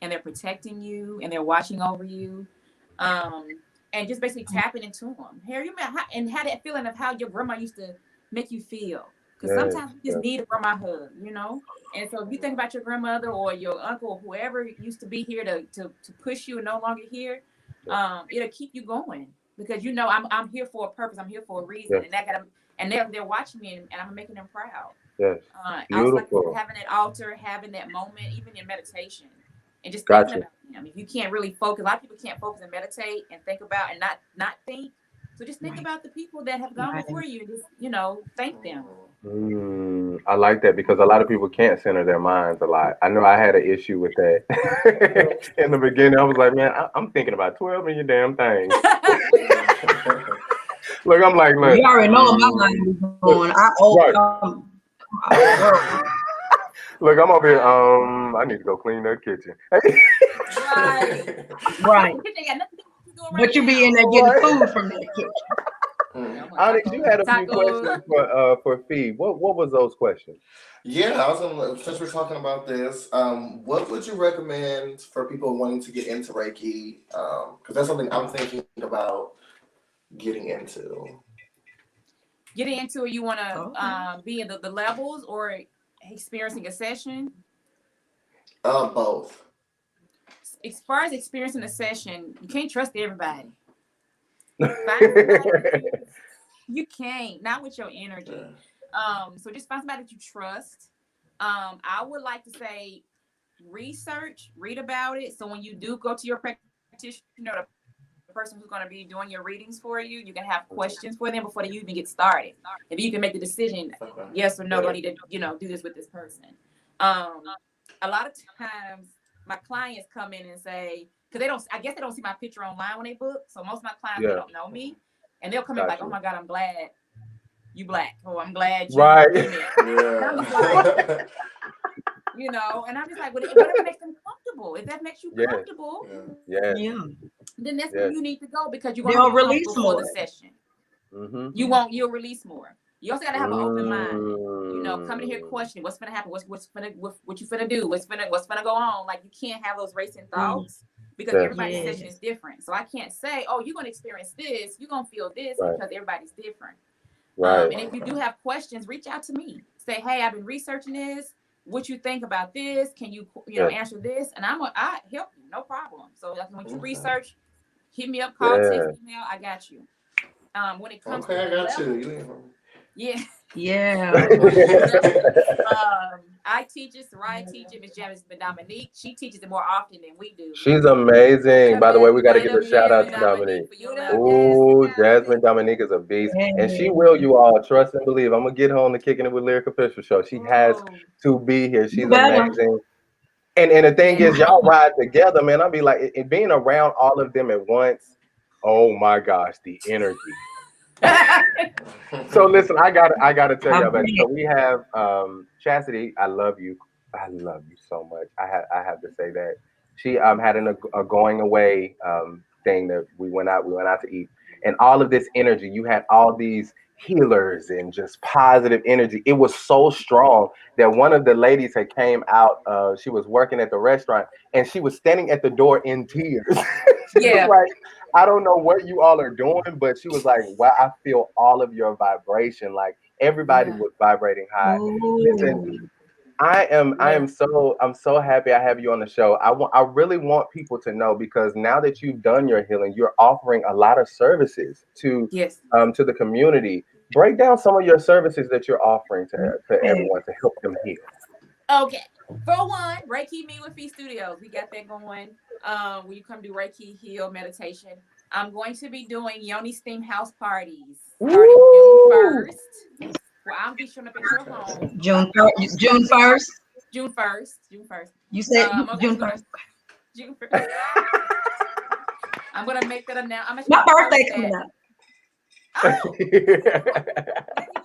and they're protecting you and they're watching over you. And just basically tapping into them. And had that feeling of how your grandma used to make you feel. Because sometimes you just need a grandma hug, And so if you think about your grandmother or your uncle or whoever used to be here to push you and no longer here, it'll keep you going. Because I'm here for a purpose. I'm here for a reason. And they're watching me and I'm making them proud. Yes. I was like having that altar, having that moment, even in meditation. And just thinking about them. If you can't really focus, a lot of people can't focus and meditate and think about and not think. So just think about the people that have gone before you and just, thank them. I like that because a lot of people can't center their minds a lot. I know I had an issue with that. In the beginning, I was like, man, I'm thinking about 12 of your damn things. Look, I'm like, look. You already know my mind is going. Look, I'm over here. I need to go clean that kitchen. Right. But you be in there getting food from that kitchen. Onyx, you had a few Tacos. questions for Fee. What was those questions? Yeah, I was gonna. Since we're talking about this, what would you recommend for people wanting to get into Reiki? Because that's something I'm thinking about getting into. Getting into it, you want to be in the levels or experiencing a session? Both. As far as experiencing a session, you can't trust everybody. You can't, not with your energy. So just find somebody that you trust. I would like to say research, read about it. So when you do go to your practitioner, the person who's going to be doing your readings for you, you can have questions for them before you even get started. If you can make the decision, yes or no, do I need to, do this with this person? A lot of times my clients come in and say, because I guess they don't see my picture online when they book. So most of my clients, they don't know me. And they'll come in like, oh my God, I'm glad you black. Oh, I'm glad you female. And I'm just like, whatever makes them comfortable. If that makes you comfortable, then that's where you need to go, because you're going to release more the session. You'll release more. You also got to have an open mind. Come to hear question. What's gonna happen? What you finna do? What's gonna go on? Like, you can't have those racing thoughts because everybody's session is different. So I can't say, oh, you're gonna experience this, you're gonna feel this, because everybody's different. And if you do have questions, reach out to me. Say, hey, I've been researching this. What you think about this? Can you answer this? And I help you, no problem. So when you research, hit me up, call, text, email. I got you. When it comes to I got you. Yeah. I teach it. Soraya teaches it. Miss Janice Dominique. She teaches it more often than we do. She's amazing. By the way, we got to give a shout out to Dominique. Ooh, Jasmine Dominique is a beast, and she will, you all trust and believe. I'm gonna get her on the Kicking It with Lyric official show. She has to be here. She's amazing. And the thing is, y'all ride together, man. I'll be like, being around all of them at once. Oh my gosh, the energy. So listen, I gotta tell y'all about it. So we have Chastity. I love you so much. I have to say that she had a going away thing that we went out to eat, and all of this energy. You had all these healers and just positive energy. It was so strong that one of the ladies had came out. She was working at the restaurant, and she was standing at the door in tears. She was like, I don't know what you all are doing, but she was like, wow, I feel all of your vibration. Like, everybody was vibrating high. Listen, I'm so happy I have you on the show. I really want people to know, because now that you've done your healing, you're offering a lot of services to the community. Break down some of your services that you're offering to everyone to help them heal. Okay. For one, Reiki Me with Fee Studios. We got that going. When you come do Reiki heal meditation, I'm going to be doing Yoni Steam house parties starting June 1st. Well, I'll be showing up at your home. June 1st. June 1st. You said June 1st. June 1st. I'm gonna make that announcement. My birthday coming up. Oh, there you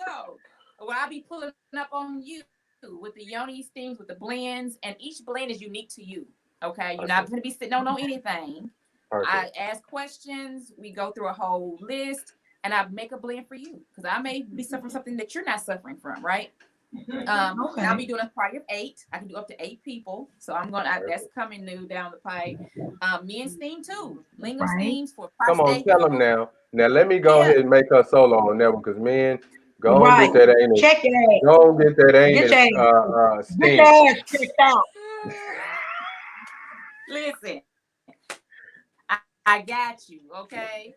go. Well, I'll be pulling up on you with the Yoni steams, with the blends, and each blend is unique to you. Okay, you're not going to be sitting on anything. I ask questions. We go through a whole list, and I make a blend for you, because I may be suffering something that you're not suffering from, right? And I'll be doing a party of 8. I can do up to 8 people, so I'm going. That's coming new down the pipe. Men's theme too. Lingam themes for prostate. Come on, tell them now. Now let me go ahead and make her solo on that one, because men, go and get that anus. Check your ass. Go and get that anus. Get your ass checked out. Listen, I got you, okay?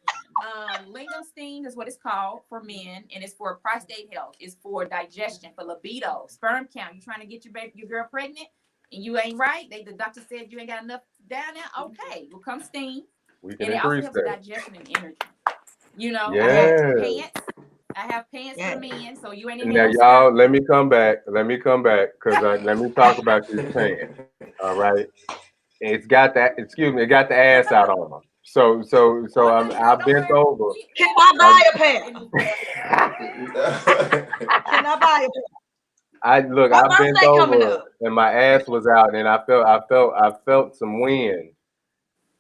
Lingam steam is what it's called for men, and it's for prostate health. It's for digestion, for libido, sperm count. You trying to get your girl pregnant, and you ain't right. The doctor said you ain't got enough down there. Okay, well, come steam. We can and it also helps with digestion and energy. I have pants for men, so you ain't even. Now, y'all, let me come back, because let me talk about these pants. All right, it got the ass out on them. So I bent over. Can I buy a pair? Can I buy a pair? I bent over and my ass was out, and I felt some wind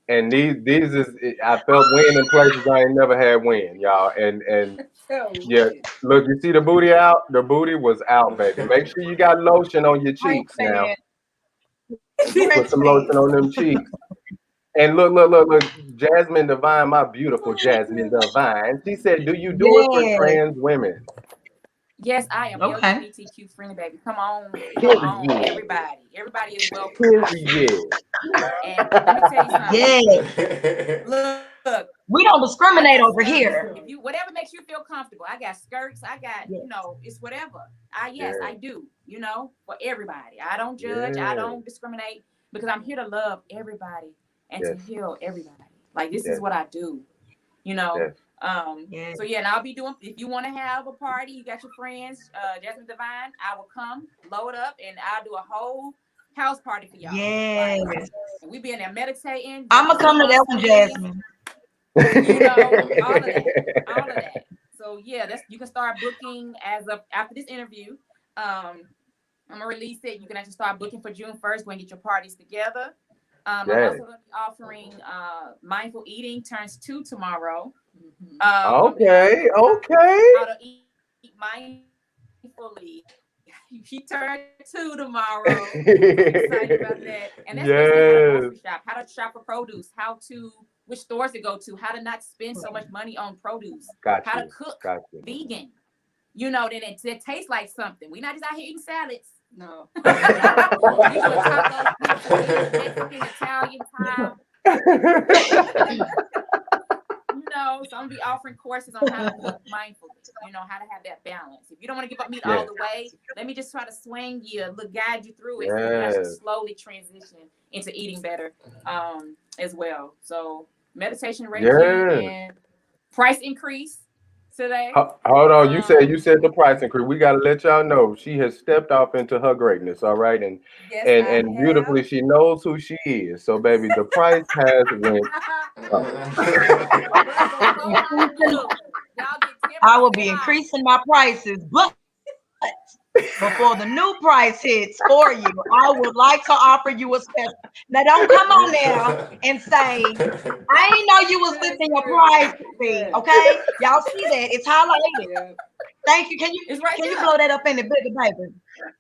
And these is I felt wind in places I ain't never had wind, y'all. And yeah, look, you see the booty out? The booty was out, baby. Make sure you got lotion on your Great cheeks now. fan. Great Put some fan. lotion on them cheeks. And look, Jasmine Divine, my beautiful Jasmine Divine. She said, "Do you do it for Yeah. trans women?" Yes, I am Okay. LGBTQ friendly, baby. Come on, Period. everybody is welcome. Period. And let me tell you something. Yeah. Look, We don't I discriminate got over skirts. here. If you whatever makes you feel comfortable, I got skirts. I got it's whatever. I do. For everybody. I don't judge. I don't discriminate because I'm here to love everybody and to heal everybody. Like this is what I do. So and I'll be doing. If you want to have a party, you got your friends, Jasmine Divine. I will come, load up, and I'll do a whole house party for y'all. Yes. Like, and we be in there meditating. I'm gonna come to that one, Jasmine. All of that. So you can start booking as of after this interview. I'm gonna release it. You can actually start booking for June 1st. Go and get your parties together. I'm also gonna be offering mindful eating turns 2 tomorrow. Okay. How to eat mindfully. He turned 2 tomorrow. I'm excited about that. And that's basically how to grocery shop, how to shop for produce, which stores to go to, how to not spend so much money on produce, how to cook vegan. Then it tastes like something. We're not just out here eating salads. No. We doing tacos, pizza, Mexican, Italian, Thai. So I'm gonna be offering courses on how to cook mindfully, how to have that balance. If you don't want to give up meat all the way, let me just try to swing you, guide you through it, so you can actually slowly transition into eating better, as well. So meditation, Reiki, and price increase today. Hold on, you said the price increase. We gotta let y'all know she has stepped off into her greatness, all right, and beautifully she knows who she is. So baby, the price has went I will be increasing my prices, but before the new price hits for you, I would like to offer you a special. Now, don't come on now and say, I didn't know you was lifting your price fee, okay? Y'all see that? It's highlighted. Thank you. Can you blow that up in the bigger paper?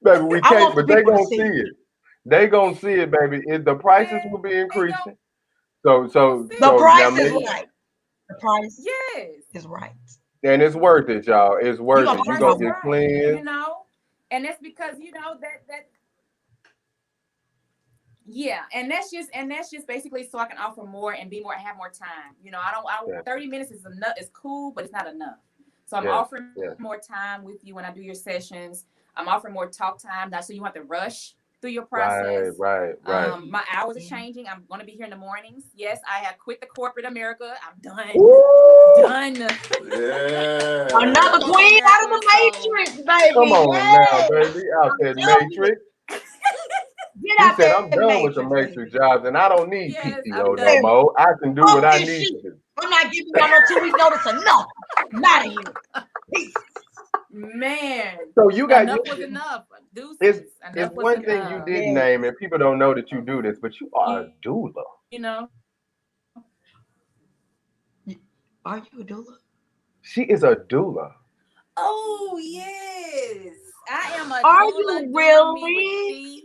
Baby, we can't, but they gonna see it. They gonna see it, baby. The prices will be increasing. So the price is right. The price is right. And it's worth it, y'all. It's worth it. You're gonna get clean. And that's because that and that's just basically so I can offer more and have more time. I don't 30 minutes is enough. It's cool, but it's not enough. So I'm offering more time with you when I do your sessions. I'm offering more talk time, not so you have to rush through your process. Right. My hours are changing. I'm going to be here in the mornings. Yes, I have quit the corporate America. I'm done. Done. Yeah. Another queen out of the Matrix, baby. Come on now, baby. Out there, Matrix. Get out said, I'm done with the Matrix jobs, and I don't need PTO no more. I can do what I need to do. I'm not giving y'all no 2 week notice enough. I'm out of here. Peace. Man. So you got enough was enough. It's one thing you didn't name, and people don't know that you do this, but you are a doula. Are you a doula? She is a doula. Oh yes, I am a doula. Are you really?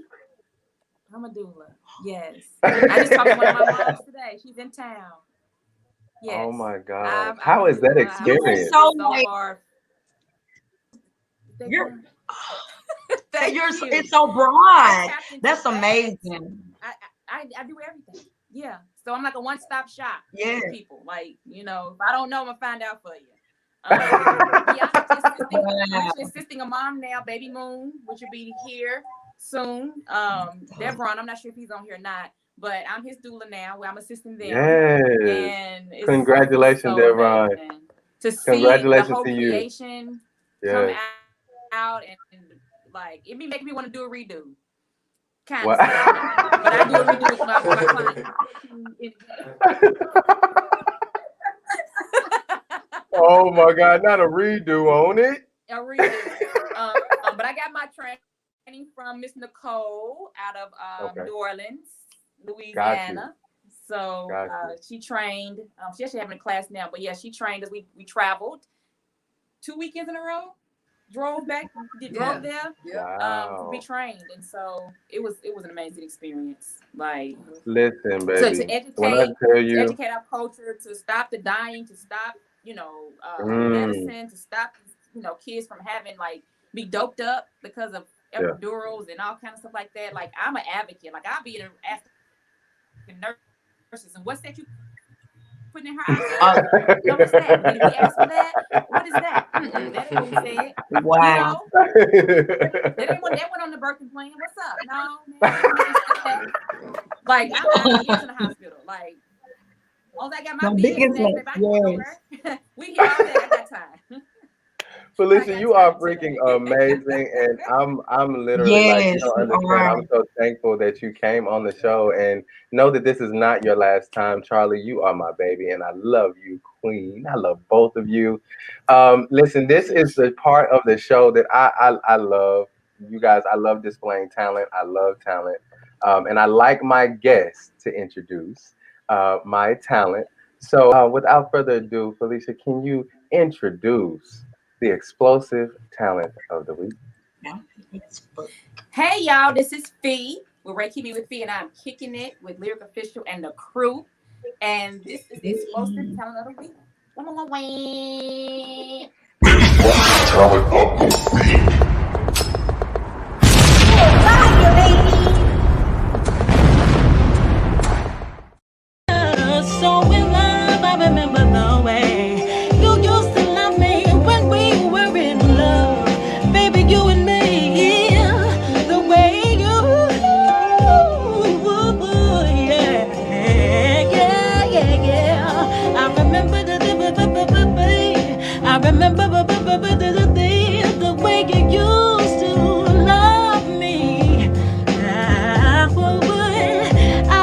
I'm a doula. Yes. I just talked to one of my moms today. She's in town. Yes. Oh my God. How is that experience? It's so broad. That's amazing. I do everything. Yeah. So I'm like a one-stop shop for people. Like, if I don't know, I'm gonna find out for you. I'm actually assisting a mom now, Baby Moon, which will be here soon. Devron, I'm not sure if he's on here or not, but I'm his doula now. Where I'm assisting them. Yes. And congratulations, Devron. To see the whole creation come out and like it be making me want to do a redo. Kind of, but I do a redo with my client. Oh my God, not a redo on it. A redo. But I got my training from Miss Nicole out of New Orleans, Louisiana. So she trained. She actually having a class now, but yeah, she trained us. We traveled 2 weekends in a row. Drove back, drove there to be trained, and so it was an amazing experience. Like, listen, baby, to when I tell you, educate our culture, to stop the dying, to stop medicine, to stop kids from having be doped up because of epidurals and all kind of stuff like that. Like, I'm an advocate. Like, I'll be asking nurses, and what's that you putting in her eye? No, what's that? Did we ask for that? What is that? That ain't what we said. Wow. That went on the birthing plan. What's up? No, man. Like, I'm not years in the hospital. Like, once I got my business, we here all day. I got time. Felecia, you are freaking amazing, and I'm literally you don't understand. I'm so thankful that you came on the show, and know that this is not your last time. Charlie, you are my baby, and I love you, Queen. I love both of you. Listen, this is the part of the show that I love. You guys, I love displaying talent. I love talent, and I like my guests to introduce my talent. So, without further ado, Felecia, can you introduce the explosive talent of the week? Hey y'all, this is Fee with Ray Keep Me with Fee, and I'm kicking it with Lyrick Official and the crew. And this is the explosive talent of the week. Talent of the week. So in love, I remember the way you used to love me when we were in love. Baby, you and me, the way you, yeah. I remember the way you used to love me. I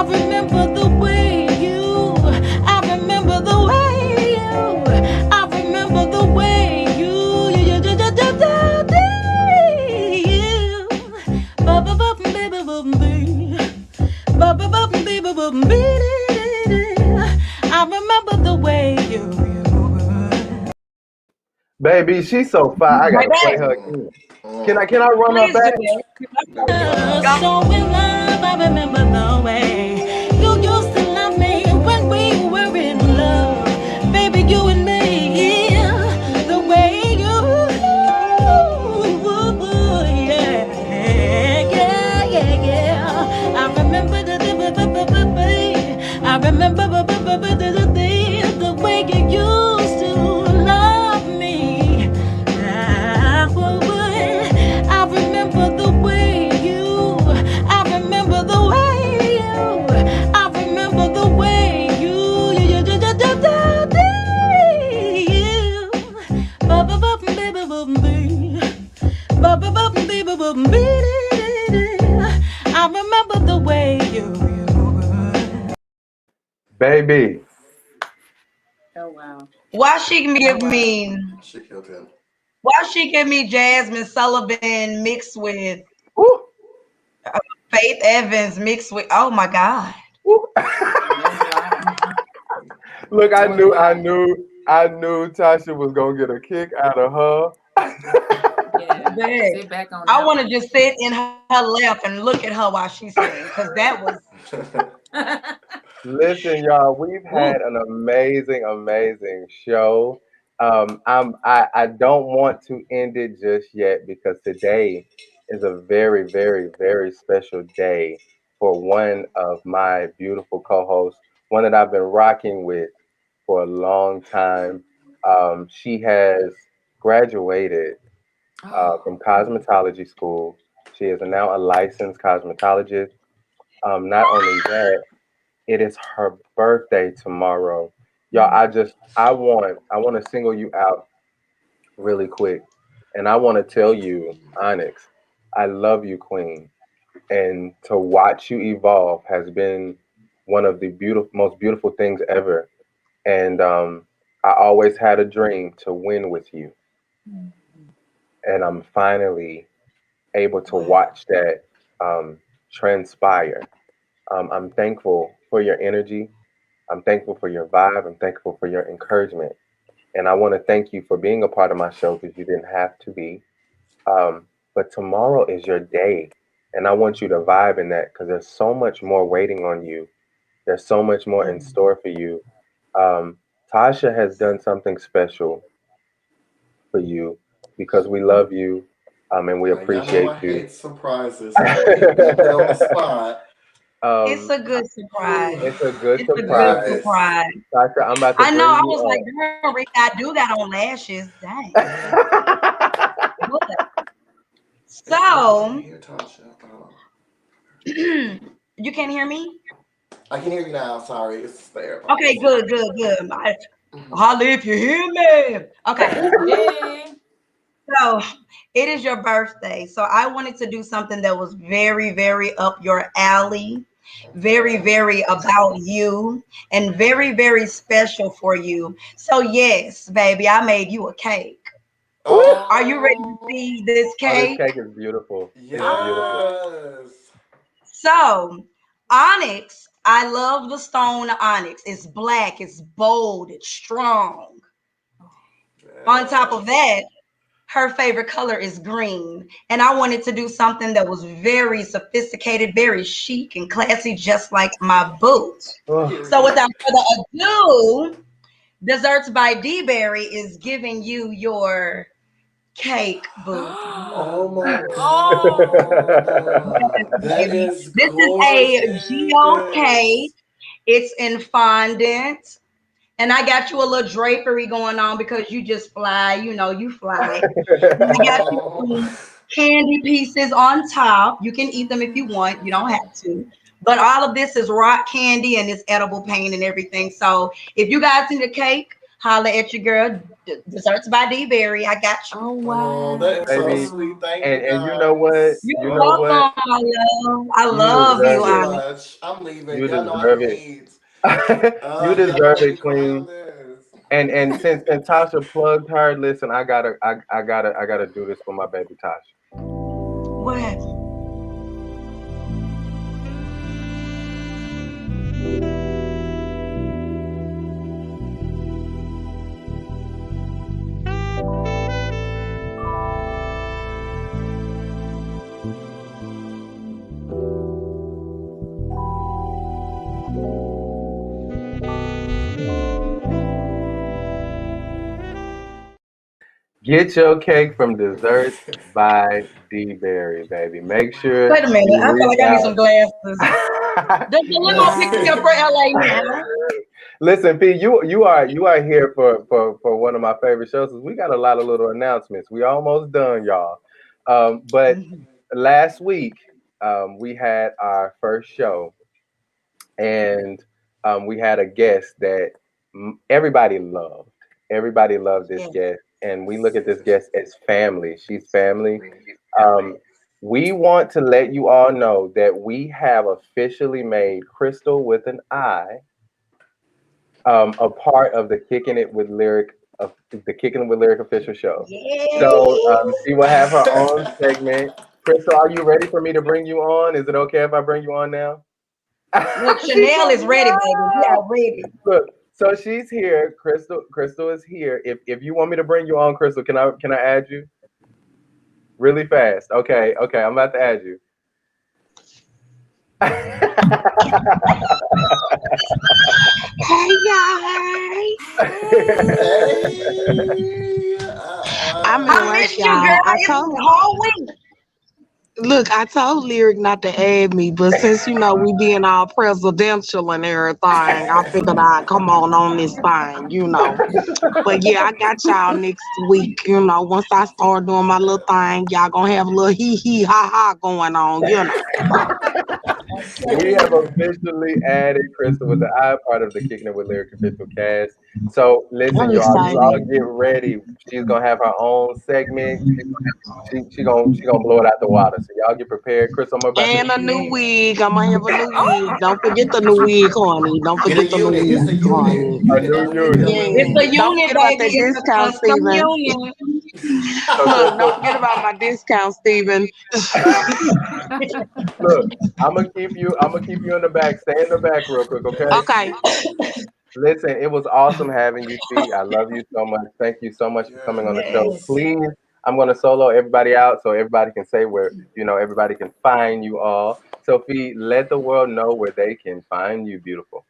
remember the way you. I remember the way you. I remember the way you. I remember the way you. Baby, she's so fire. I gotta play her again. Can I run her back? So in love, I remember the way you used to love me when we were in love. Baby, you and me, the way you, yeah. I remember the way you used to love me. I remember the way you. I remember the way you. I remember the way you. I remember the way you. Baby. Oh wow. Why she can give me? She killed him. Why she give me Jasmine Sullivan mixed with Faith Evans mixed with? Oh my God. Look, I knew Tasha was gonna get a kick out of her. Sit back on. I want to just sit in her lap and look at her while she sings, because that was. Listen, y'all, we've had an amazing show. I don't want to end it just yet because today is a very special day for one of my beautiful co-hosts, one that I've been rocking with for a long time. She has graduated from cosmetology school. She is now a licensed cosmetologist. Not only that, it is her birthday tomorrow. Y'all, I want to single you out really quick. And I want to tell you, Onyx, I love you, Queen. And to watch you evolve has been one of the most beautiful things ever. And I always had a dream to win with you. And I'm finally able to watch that transpire. I'm thankful for your energy. I'm thankful for your vibe. I'm thankful for your encouragement. And I want to thank you for being a part of my show because you didn't have to be. But tomorrow is your day. And I want you to vibe in that because there's so much more waiting on you. There's so much more in store for you. Tasha has done something special for you because we love you and we appreciate I you. hate surprises. Put me on the spot. It's a good surprise. It's a good It's surprise. a good surprise. Tasha, I'm about to I know. bring I you was up. like, girl, Rick, I do that on lashes. Dang. So, you can't hear me? I can hear you now. Sorry, it's there. Okay, good. Holly, if you hear me. Okay. So, it is your birthday. So, I wanted to do something that was very, very up your alley, very, very about you, and very, very special for you. So, yes, baby, I made you a cake. Oh. Are you ready to see this cake? Oh, this cake is beautiful. Yes. It's beautiful. So, onyx, I love the stone onyx. It's black, it's bold, it's strong. On top of that, her favorite color is green. And I wanted to do something that was very sophisticated, very chic and classy, just like my boots. So without further ado, Desserts by D-Berry is giving you your cake, boo. Oh my God. That is This is a geo cake. It's in fondant. And I got you a little drapery going on because you just fly, you fly. I got you some candy pieces on top. You can eat them if you want. You don't have to. But all of this is rock candy and it's edible paint and everything. So if you guys need a cake, holla at your girl. Desserts by D-Berry. I got you. Oh wow. That is Baby, so sweet. Thank and, you. and you know what? You're You know welcome, what? I love you. deserve it. Much. I'm leaving. You Y'all know I deserve need it. AIDS. You deserve it, Queen. And since Tasha plugged her, listen, I gotta do this for my baby Tasha. What happened? Get your cake from Desserts by D-Berry, baby. Make sure. Wait a minute. you I feel like I need reach some glasses. Does the limo pick me up for LA now? Listen, P, you are here for one of my favorite shows. We got a lot of little announcements. We almost done, y'all. But last week we had our first show, and we had a guest that everybody loved. Everybody loved this guest, and we look at this guest as family. She's family. We want to let you all know that we have officially made Crystal with an I a part of the Kicking It with Lyrick official show. So she will have her own segment. Crystal, are you ready for me to bring you on? Is it okay if I bring you on now? Look, Chanel is ready, baby. We are ready. Look, so she's here. Crystal is here. If you want me to bring you on, Crystal, can I add you? Really fast. Okay, I'm about to add you. Hey guys. I'm at work, y'all. I told Lyrick not to add me, but since we being all presidential and everything, I figured I'd come on this thing, But yeah, I got y'all next week, Once I start doing my little thing, y'all gonna have a little hee ha ha going on, We have officially added Crystal with the I part of the Kicking It with Lyrick official cast. So listen, you all get ready. She's gonna have her own segment. She gonna blow it out the water. So y'all get prepared. Crystal, and a new wig. I'm gonna have a new wig. Don't forget the new wig, honey. Don't forget the new wig, honey. A new unit. It's a Don't unit, forget about that baby. It's a discount custom season. unit. Look, don't forget about my discount, Steven. Look, I'm gonna keep you in the back. Stay in the back real quick, okay? Okay. Listen, it was awesome having you, Fee. I love you so much. Thank you so much for coming on the show. Yes. Please, I'm gonna solo everybody out so everybody can say where everybody can find you all. So Fee, let the world know where they can find you, beautiful.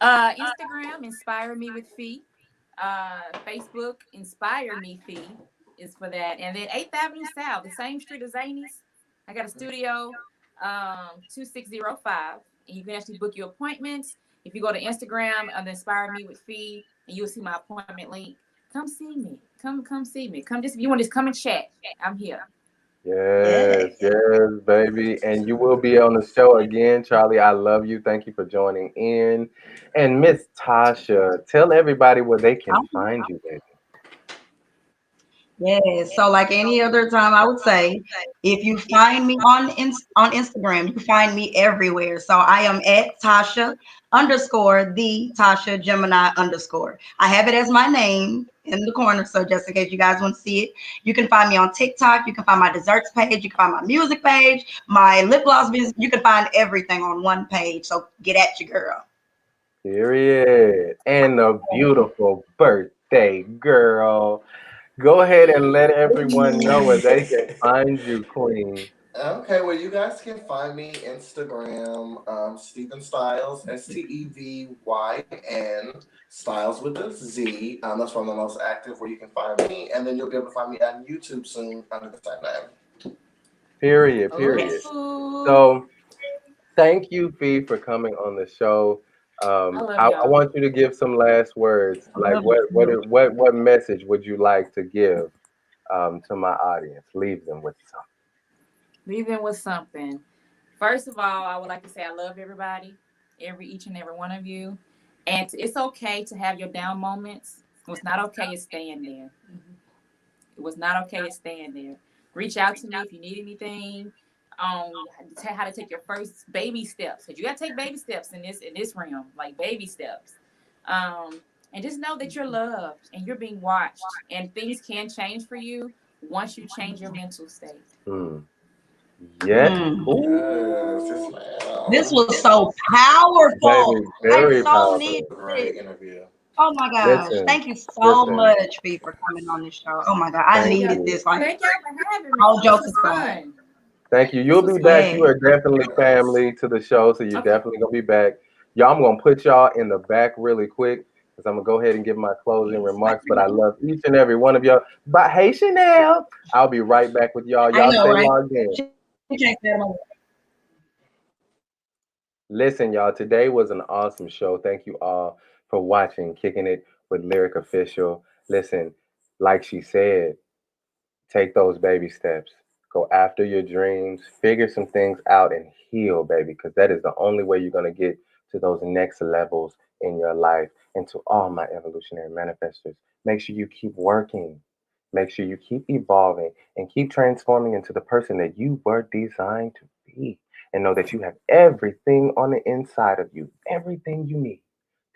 Instagram, Inspire Me with Fee. Facebook, Inspire Me Fee is for that. And then 8th Avenue South, the same street as Zany's. I got a studio, 2605. And you can actually book your appointments. If you go to Instagram and Inspire Me with Fee, and you'll see my appointment link. Come see me. Come see me. Come if you want to just come and chat. I'm here. Yes, baby. And you will be on the show again, Charlie. I love you. Thank you for joining in. And Miss Tasha, tell everybody where they can find you, baby. Yes. So like any other time, I would say, if you find me on Instagram, you find me everywhere. So I am at Tasha_the Tasha Gemini _. I have it as my name in the corner. So just in case you guys want to see it, you can find me on TikTok. You can find my desserts page. You can find my music page, my lip gloss business. You can find everything on one page. So get at your girl. Period. And a beautiful birthday girl. Go ahead and let everyone know where they can find you, Queen. Okay, well, you guys can find me Instagram, Steven Styles, STEVYN, Styles with a Z. That's where I'm the most active, where you can find me. And then you'll be able to find me on YouTube soon under the same name. Period. So thank you, Fee, for coming on the show. I want you to give some last words. Like what message would you like to give to my audience? Leave them with something. First of all, I would like to say I love everybody, each and every one of you. And it's okay to have your down moments. What's not okay is staying there. It was not okay is staying there. Reach out to me if you need anything. How to take your first baby steps, because you got to take baby steps in this realm, like baby steps, and just know that you're loved and you're being watched, and things can change for you once you change your mental state. Yes. This was so powerful. Baby, very powerful. Great interview. Oh my gosh. Thank you so much, Fee, for coming on this show. Oh my God. I needed this. Thank y'all for having me. All jokes aside. Thank you. You'll be back. You are definitely family to the show, so you're definitely going to be back. Y'all, I'm going to put y'all in the back really quick because I'm going to go ahead and give my closing remarks, but I love each and every one of y'all. But hey, Chanel, I'll be right back with y'all. Y'all stay logged in. Listen, y'all, today was an awesome show. Thank you all for watching Kicking It with Lyrick Official. Listen, like she said, take those baby steps. Go after your dreams, figure some things out, and heal, baby, because that is the only way you're going to get to those next levels in your life. And to all my evolutionary manifestors, make sure you keep working. Make sure you keep evolving and keep transforming into the person that you were designed to be. And know that you have everything on the inside of you, everything you need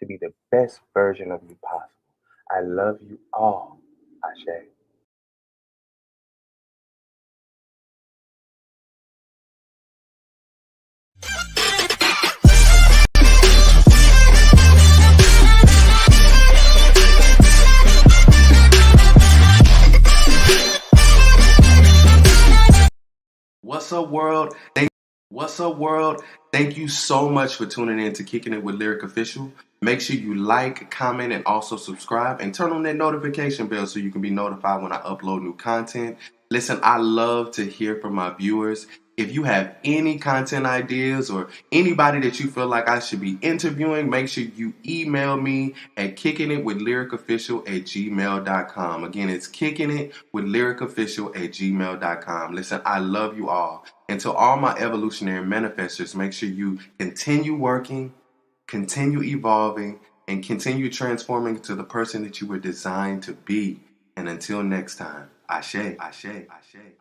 to be the best version of you possible. I love you all. Ashe. What's up, world? Thank you so much for tuning in to Kicking It with Lyrick Official. Make sure you like, comment, and also subscribe, and turn on that notification bell so you can be notified when I upload new content. Listen, I love to hear from my viewers. If you have any content ideas or anybody that you feel like I should be interviewing, make sure you email me at kickingitwithlyrickofficial@gmail.com. Again, it's kickingitwithlyrickofficial@gmail.com. Listen, I love you all. And to all my evolutionary manifestors, make sure you continue working, continue evolving, and continue transforming into the person that you were designed to be. And until next time, Ashe, Ashe, Ashe.